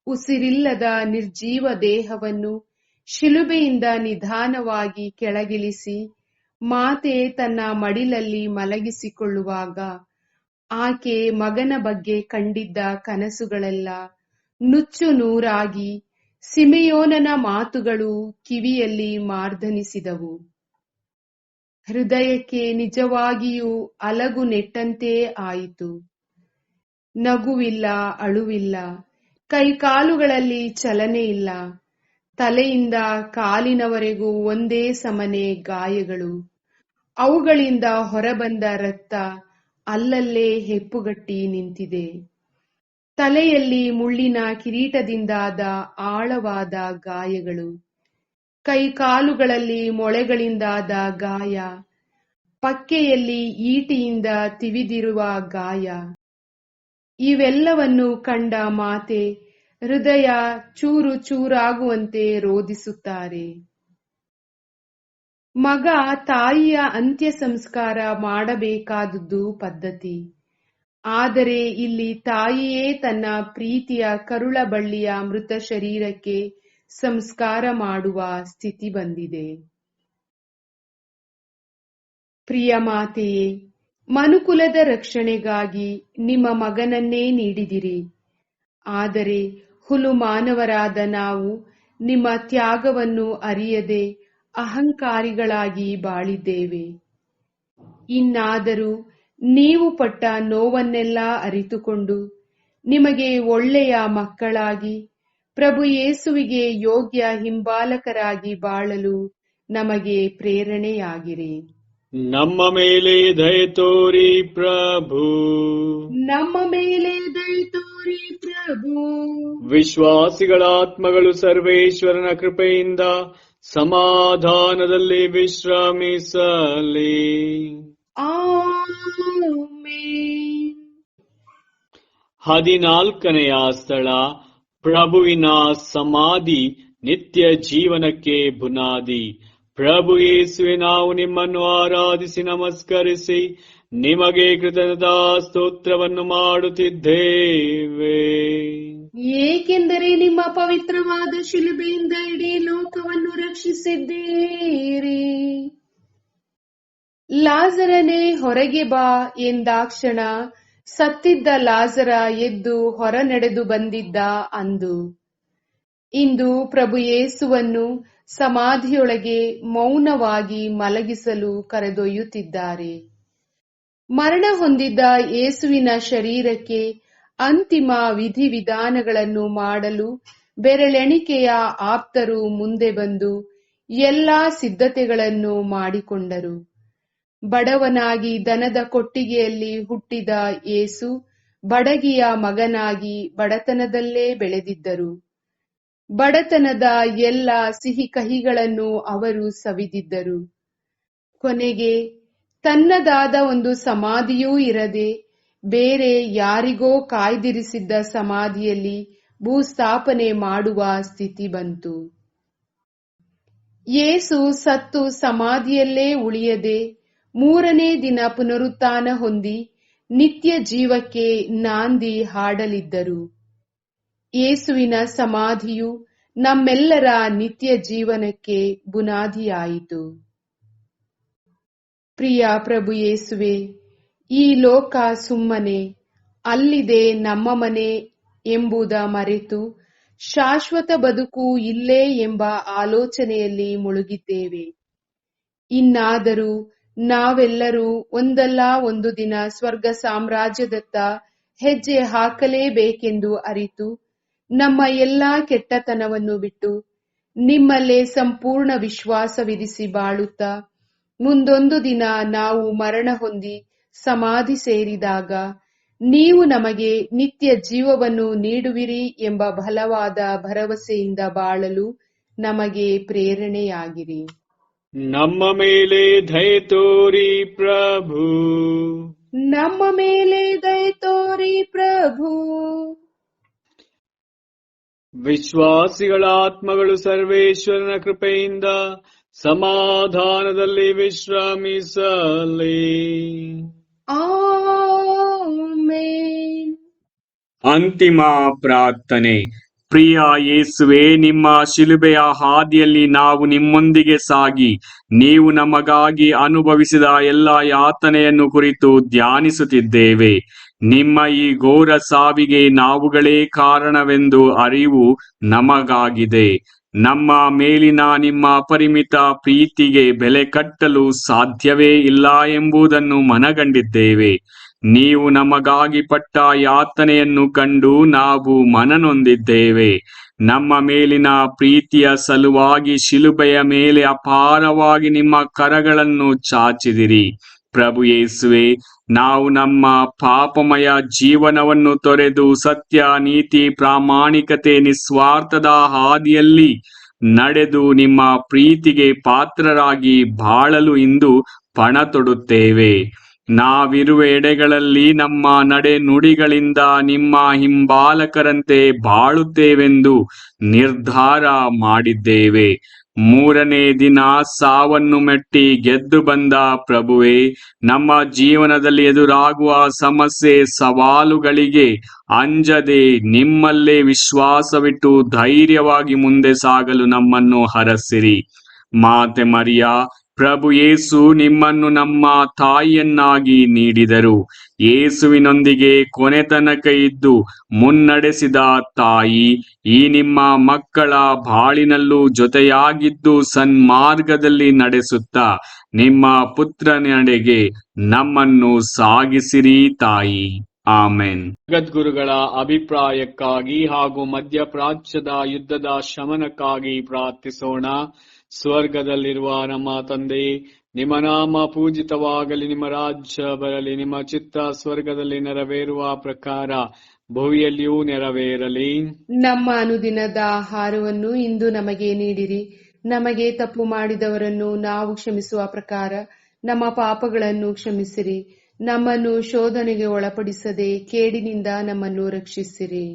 ಉಸಿರಿಲ್ಲದ ನಿರ್ಜೀವ ದೇಹವನ್ನು ಶಿಲುಬೆಯಿಂದ ನಿಧಾನವಾಗಿ ಕೆಳಗಿಳಿಸಿ ಮಾತೆ ತನ್ನ ಮಡಿಲಲ್ಲಿ ಮಲಗಿಸಿಕೊಳ್ಳುವಾಗ ಆಕೆ ಮಗನ ಬಗ್ಗೆ ಕಂಡಿದ್ದ ಕನಸುಗಳೆಲ್ಲ ನುಚ್ಚು ನೂರಾಗಿ ಸಿಮೆಯೋನನ ಮಾತುಗಳು ಕಿವಿಯಲ್ಲಿ ಮಾರ್ದನಿಸಿದವು. ಹೃದಯಕ್ಕೆ ನಿಜವಾಗಿಯೂ ಅಲಗು ನೆಟ್ಟಂತೆ ಆಯಿತು. ನಗುವಿಲ್ಲ, ಅಳುವಿಲ್ಲ, ಕೈಕಾಲುಗಳಲ್ಲಿ ಚಲನೆ ಇಲ್ಲ. ತಲೆಯಿಂದ ಕಾಲಿನವರೆಗೂ ಒಂದೇ ಸಮನೆ ಗಾಯಗಳು. ಅವುಗಳಿಂದ ಹೊರಬಂದ ರಕ್ತ ಅಲ್ಲಲ್ಲೇ ಹೆಪ್ಪುಗಟ್ಟಿ ನಿಂತಿದೆ. ತಲೆಯಲ್ಲಿ ಮುಳ್ಳಿನ ಕಿರೀಟದಿಂದಾದ ಆಳವಾದ ಗಾಯಗಳು, ಕೈಕಾಲುಗಳಲ್ಲಿ ಮೊಳೆಗಳಿಂದಾದ ಗಾಯ, ಪಕ್ಕೆಯಲ್ಲಿ ಈಟಿಯಿಂದ ತಿವಿದಿರುವ ಗಾಯ. ಇವೆಲ್ಲವನ್ನು ಕಂಡ ಮಾತೆ ಹೃದಯ ಚೂರು ಚೂರಾಗುವಂತೆ ರೋದಿಸುತ್ತಾರೆ. ಮಗ ತಾಯಿಯ ಅಂತ್ಯ ಸಂಸ್ಕಾರ ಮಾಡಬೇಕಾದುದು ಪದ್ಧತಿ. ಆದರೆ ಇಲ್ಲಿ ತಾಯಿಯೇ ತನ್ನ ಪ್ರೀತಿಯ ಕರುಳ ಬಳ್ಳಿಯ ಮೃತ ಶರೀರಕ್ಕೆ ಸಂಸ್ಕಾರ ಮಾಡುವ ಸ್ಥಿತಿ ಬಂದಿದೆ. ಪ್ರಿಯ ಮಾತೆಯೇ, ಮನುಕುಲದ ರಕ್ಷಣೆಗಾಗಿ ನಿಮ್ಮ ಮಗನನ್ನೇ ನೀಡಿದಿರಿ. ಆದರೆ ಹುಲು ಮಾನವರಾದ ನಾವು ನಿಮ್ಮ ತ್ಯಾಗವನ್ನು ಅರಿಯದೆ ಅಹಂಕಾರಿಗಳಾಗಿ ಬಾಳಿದ್ದೇವೆ. ಇನ್ನಾದರೂ ನೀವು ಪಟ್ಟ ನೋವನ್ನೆಲ್ಲ ಅರಿತುಕೊಂಡು ನಿಮಗೆ ಒಳ್ಳೆಯ ಮಕ್ಕಳಾಗಿ ಪ್ರಭು ಯೇಸುವಿಗೆ ಯೋಗ್ಯ ಹಿಂಬಾಲಕರಾಗಿ ಬಾಳಲು ನಮಗೆ ಪ್ರೇರಣೆಯಾಗಿರಿ. ನಮ್ಮ ಮೇಲೆ ದಯೆ ತೋರಿ ಪ್ರಭು, ನಮ್ಮ ಮೇಲೆ ದಯೆ ತೋರಿ ಪ್ರಭು. ವಿಶ್ವಾಸಿಗಳ ಆತ್ಮಗಳು ಸರ್ವೇಶ್ವರನ ಕೃಪೆಯಿಂದ ಸಮಾಧಾನದಲ್ಲಿ ವಿಶ್ರಮಿಸಲಿ. ಆಮೆನ್. 14ನೆಯ ಸ್ಥಳ ಪ್ರಭುವಿನ ಸಮಾಧಿ ನಿತ್ಯ ಜೀವನಕ್ಕೆ ಬುನಾದಿ. ಪ್ರಭು ಯೇಸುವೆ, ನಾವು ನಿಮ್ಮನ್ನು ಆರಾಧಿಸಿ ನಮಸ್ಕರಿಸಿ ನಿಮಗೆ ಕೃತಜ್ಞತಾ ಸ್ತೋತ್ರವನ್ನು ಮಾಡುತ್ತಿದ್ದೇವೆ. ಏಕೆಂದರೆ ನಿಮ್ಮ ಪವಿತ್ರವಾದ ಶಿಲುಬೆಯಿಂದ ಇಡೀ ಲೋಕವನ್ನು ರಕ್ಷಿಸಿದ್ದೀರಿ. ಲಾಜರನೇ ಹೊರಗೆ ಬಾ ಎಂದಾಕ್ಷಣ ಸತ್ತಿದ್ದ ಲಾಜರ ಎದ್ದು ಹೊರ ನಡೆದು ಬಂದಿದ್ದ ಅಂದು. ಇಂದು ಪ್ರಭು ಯೇಸುವನ್ನು ಸಮಾಧಿಯೊಳಗೆ ಮೌನವಾಗಿ ಮಲಗಿಸಲು ಕರೆದೊಯ್ಯುತ್ತಿದ್ದಾರೆ. ಮರಣ ಹೊಂದಿದ್ದ ಯೇಸುವಿನ ಶರೀರಕ್ಕೆ ಅಂತಿಮ ವಿಧಿವಿಧಾನಗಳನ್ನು ಮಾಡಲು ಬೆರಳೆಣಿಕೆಯ ಆಪ್ತರು ಮುಂದೆ ಬಂದು ಎಲ್ಲಾ ಸಿದ್ಧತೆಗಳನ್ನು ಮಾಡಿಕೊಂಡರು. ಬಡವನಾಗಿ ದನದ ಕೊಟ್ಟಿಗೆಯಲ್ಲಿ ಹುಟ್ಟಿದ ಯೇಸು ಬಡಗಿಯ ಮಗನಾಗಿ ಬಡತನದಲ್ಲೇ ಬೆಳೆದಿದ್ದರು. ಬಡತನದ ಎಲ್ಲ ಸಿಹಿ ಕಹಿಗಳನ್ನು ಅವರು ಸವಿದಿದ್ದರು. ಕೊನೆಗೆ ತನ್ನದಾದ ಒಂದು ಸಮಾಧಿಯೂ ಇರದೆ ಬೇರೆ ಯಾರಿಗೋ ಕಾಯ್ದಿರಿಸಿದ್ದ ಸಮಾಧಿಯಲ್ಲಿ ಭೂಸ್ಥಾಪನೆ ಮಾಡುವ ಸ್ಥಿತಿ ಬಂತು. ಯೇಸು ಸತ್ತು ಸಮಾಧಿಯಲ್ಲೇ ಉಳಿಯದೆ 3ನೇ ದಿನ ಪುನರುತ್ಥಾನ ಹೊಂದಿ ನಿತ್ಯ ಜೀವಕ್ಕೆ ನಾಂದಿ ಹಾಡಲಿದ್ದರು. ಯೇಸುವಿನ ಸಮಾಧಿಯು ನಮ್ಮೆಲ್ಲರ ನಿತ್ಯ ಜೀವನಕ್ಕೆ ಬುನಾದಿಯಾಯಿತು. ಪ್ರಿಯ ಪ್ರಭು ಯೇಸುವೆ, ಈ ಲೋಕ ಸುಮ್ಮನೆ, ಅಲ್ಲಿದೆ ನಮ್ಮ ಮನೆ ಎಂಬುದ ಮರೆತು ಶಾಶ್ವತ ಬದುಕು ಇಲ್ಲೇ ಎಂಬ ಆಲೋಚನೆಯಲ್ಲಿ ಮುಳುಗಿದ್ದೇವೆ. ಇನ್ನಾದರೂ ನಾವೆಲ್ಲರೂ ಒಂದಲ್ಲ ಒಂದು ದಿನ ಸ್ವರ್ಗ ಸಾಮ್ರಾಜ್ಯದತ್ತ ಹೆಜ್ಜೆ ಹಾಕಲೇಬೇಕೆಂದು ಅರಿತು ನಮ್ಮ ಎಲ್ಲಾ ಕೆಟ್ಟತನವನ್ನು ಬಿಟ್ಟು ನಿಮ್ಮಲ್ಲೇ ಸಂಪೂರ್ಣ ವಿಶ್ವಾಸವಿರಿಸಿ ಬಾಳುತ್ತಾ ಮುಂದೊಂದು ದಿನ ನಾವು ಮರಣ ಹೊಂದಿ ಸಮಾಧಿ ಸೇರಿದಾಗ ನೀವು ನಮಗೆ ನಿತ್ಯ ಜೀವವನ್ನು ನೀಡುವಿರಿ ಎಂಬ ಬಲವಾದ ಭರವಸೆಯಿಂದ ಬಾಳಲು ನಮಗೆ ಪ್ರೇರಣೆಯಾಗಿರಿ. ನಮ್ಮ ಮೇಲೆ ದಯೆ ತೋರಿ ಪ್ರಭು, ನಮ್ಮ ಮೇಲೆ ದಯೆ ತೋರಿ ಪ್ರಭು. ವಿಶ್ವಾಸಿಗಳ ಆತ್ಮಗಳು ಸರ್ವೇಶ್ವರನ ಕೃಪೆಯಿಂದ ಸಮಾಧಾನದಲ್ಲಿ ವಿಶ್ರಮಿಸಲಿ. ಆಮೆನ್. ಅಂತಿಮ ಪ್ರಾರ್ಥನೆ. ಪ್ರಿಯ ಯೇಸುವೆ, ನಿಮ್ಮ ಶಿಲುಬೆಯ ಹಾದಿಯಲ್ಲಿ ನಾವು ನಿಮ್ಮೊಂದಿಗೆ ಸಾಗಿ ನೀವು ನಮಗಾಗಿ ಅನುಭವಿಸಿದ ಎಲ್ಲ ಯಾತನೆಯನ್ನು ಕುರಿತು ಧ್ಯಾನಿಸುತ್ತಿದ್ದೇವೆ. ನಿಮ್ಮ ಈ ಘೋರ ಸಾವಿಗೆ ನಾವುಗಳೇ ಕಾರಣವೆಂದು ಅರಿವು ನಮಗಾಗಿದೆ. ನಮ್ಮ ಮೇಲಿನ ನಿಮ್ಮ ಅಪರಿಮಿತ ಪ್ರೀತಿಗೆ ಬೆಲೆ ಕಟ್ಟಲು ಸಾಧ್ಯವೇ ಇಲ್ಲ ಎಂಬುದನ್ನು ಮನಗಂಡಿದ್ದೇವೆ. ನೀವು ನಮಗಾಗಿ ಪಟ್ಟ ಯಾತನೆಯನ್ನು ಕಂಡು ನಾವು ಮನನೊಂದಿದ್ದೇವೆ. ನಮ್ಮ ಮೇಲಿನ ಪ್ರೀತಿಯ ಸಲುವಾಗಿ ಶಿಲುಬೆಯ ಮೇಲೆ ಅಪಾರವಾಗಿ ನಿಮ್ಮ ಕರಗಳನ್ನು ಚಾಚಿದಿರಿ. ಪ್ರಭು ಯೇಸುವೆ, ನಾವು ನಮ್ಮ ಪಾಪಮಯ ಜೀವನವನ್ನು ತೊರೆದು ಸತ್ಯ, ನೀತಿ, ಪ್ರಾಮಾಣಿಕತೆ, ನಿಸ್ವಾರ್ಥದ ಹಾದಿಯಲ್ಲಿ ನಡೆದು ನಿಮ್ಮ ಪ್ರೀತಿಗೆ ಪಾತ್ರರಾಗಿ ಬಾಳಲು ಇಂದು ಪಣ ತೊಡುತ್ತೇವೆ. ನಾವಿರುವ ಎಡೆಗಳಲ್ಲಿ ನಮ್ಮ ನಡೆ ನುಡಿಗಳಿಂದ ನಿಮ್ಮ ಹಿಂಬಾಲಕರಂತೆ ಬಾಳುತ್ತೇವೆಂದು ನಿರ್ಧಾರ ಮಾಡಿದ್ದೇವೆ. 3ನೇ ದಿನ ಸಾವನ್ನು ಮೆಟ್ಟಿ ಗೆದ್ದು ಬಂದ ಪ್ರಭುವೇ, ನಮ್ಮ ಜೀವನದಲ್ಲಿ ಎದುರಾಗುವ ಸಮಸ್ಯೆ ಸವಾಲುಗಳಿಗೆ ಅಂಜದೆ ನಿಮ್ಮಲ್ಲೇ ವಿಶ್ವಾಸವಿಟ್ಟು ಧೈರ್ಯವಾಗಿ ಮುಂದೆ ಸಾಗಲು ನಮ್ಮನ್ನು ಹರಸಿರಿ. ಮಾತೆ ಮರಿಯಾ, ಪ್ರಭು ಯೇಸು ನಿಮ್ಮನ್ನು ನಮ್ಮ ತಾಯಿಯನ್ನಾಗಿ ನೀಡಿದರು. ಯೇಸುವಿನೊಂದಿಗೆ ಕೊನೆತನಕ ಇದ್ದು ಮುನ್ನಡೆಸಿದ ತಾಯಿ, ಈ ನಿಮ್ಮ ಮಕ್ಕಳ ಬಾಳಿನಲ್ಲೂ ಜೊತೆಯಾಗಿದ್ದು ಸನ್ಮಾರ್ಗದಲ್ಲಿ ನಡೆಸುತ್ತಾ ನಿಮ್ಮ ಪುತ್ರನೆಡೆಗೆ ನಮ್ಮನ್ನು ಸಾಗಿಸಿರಿ ತಾಯಿ. ಆಮೆನ್. ಜಗದ್ಗುರುಗಳ ಅಭಿಪ್ರಾಯಕ್ಕಾಗಿ ಹಾಗೂ ಮಧ್ಯಪ್ರಾಚ್ಯದ ಯುದ್ಧದ ಶಮನಕ್ಕಾಗಿ ಪ್ರಾರ್ಥಿಸೋಣ. ಸ್ವರ್ಗದಲ್ಲಿರುವ ನಮ್ಮ ತಂದೆಯೇ, ನಿಮ್ಮ ನಾಮ ಪೂಜಿತವಾಗಲಿ, ನಿಮ್ಮ ರಾಜ್ಯ ಬರಲಿ, ನಿಮ್ಮ ಚಿತ್ತ ಸ್ವರ್ಗದಲ್ಲಿ ನೆರವೇರುವ ಪ್ರಕಾರ ಭೂಮಿಯಲ್ಲಿಯೂ ನೆರವೇರಲಿ. ನಮ್ಮ ಅನುದಿನದ ಆಹಾರವನ್ನು ಇಂದು ನಮಗೆ ನೀಡಿರಿ. ನಮಗೆ ತಪ್ಪು ಮಾಡಿದವರನ್ನು ನಾವು ಕ್ಷಮಿಸುವ ಪ್ರಕಾರ ನಮ್ಮ ಪಾಪಗಳನ್ನು ಕ್ಷಮಿಸಿರಿ. ನಮ್ಮನ್ನು ಶೋಧನೆಗೆ ಒಳಪಡಿಸದೆ ಕೇಡಿನಿಂದ ನಮ್ಮನ್ನು ರಕ್ಷಿಸಿರಿ.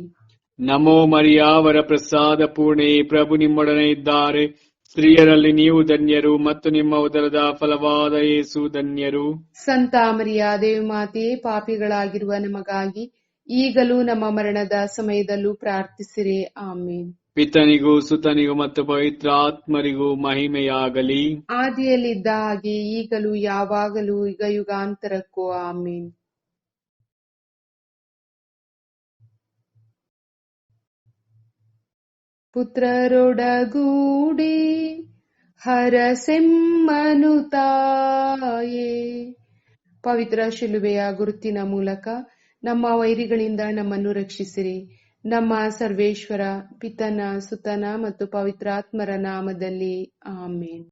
ನಮೋ ಮರಿಯಾ, ವರ ಪ್ರಸಾದ ಪೂರ್ಣೆ, ಪ್ರಭು ನಿಮ್ಮೊಡನೆ ಇದ್ದಾರೆ. ಸ್ತ್ರೀಯರಲ್ಲಿ ನೀವು ಧನ್ಯರು ಮತ್ತು ನಿಮ್ಮ ಉದರದ ಫಲವಾದ ಯೇಸು ಧನ್ಯರು. ಸಂತ ಮರಿಯಾ ದೇವಮಾತೆಯೇ, ಪಾಪಿಗಳಾಗಿರುವ ನಮಗಾಗಿ ಈಗಲೂ ನಮ್ಮ ಮರಣದ ಸಮಯದಲ್ಲೂ ಪ್ರಾರ್ಥಿಸಿರಿ. ಆಮೇನ್. ಪಿತನಿಗೂ ಸುತನಿಗೂ ಮತ್ತು ಪವಿತ್ರ ಆತ್ಮರಿಗೂ ಮಹಿಮೆಯಾಗಲಿ. ಆದಿಯಲ್ಲಿದ್ದ ಹಾಗೆ ಈಗಲೂ ಯಾವಾಗಲೂ ಯುಗ ಯುಗಾಂತರಕ್ಕೂ ಆಮೇನ್. ಪುತ್ರರೊಡಗೂಡಿ ಹರಸೆಮ್ಮನು ತಾಯೇ. ಪವಿತ್ರ ಶಿಲುಬೆಯ ಗುರುತಿನ ಮೂಲಕ ನಮ್ಮ ವೈರಿಗಳಿಂದ ನಮ್ಮನ್ನು ರಕ್ಷಿಸಿರಿ. ನಮ್ಮ ಸರ್ವೇಶ್ವರ ಪಿತನ ಸುತನ ಮತ್ತು ಪವಿತ್ರಾತ್ಮರ ನಾಮದಲ್ಲಿ ಆಮೇನ್.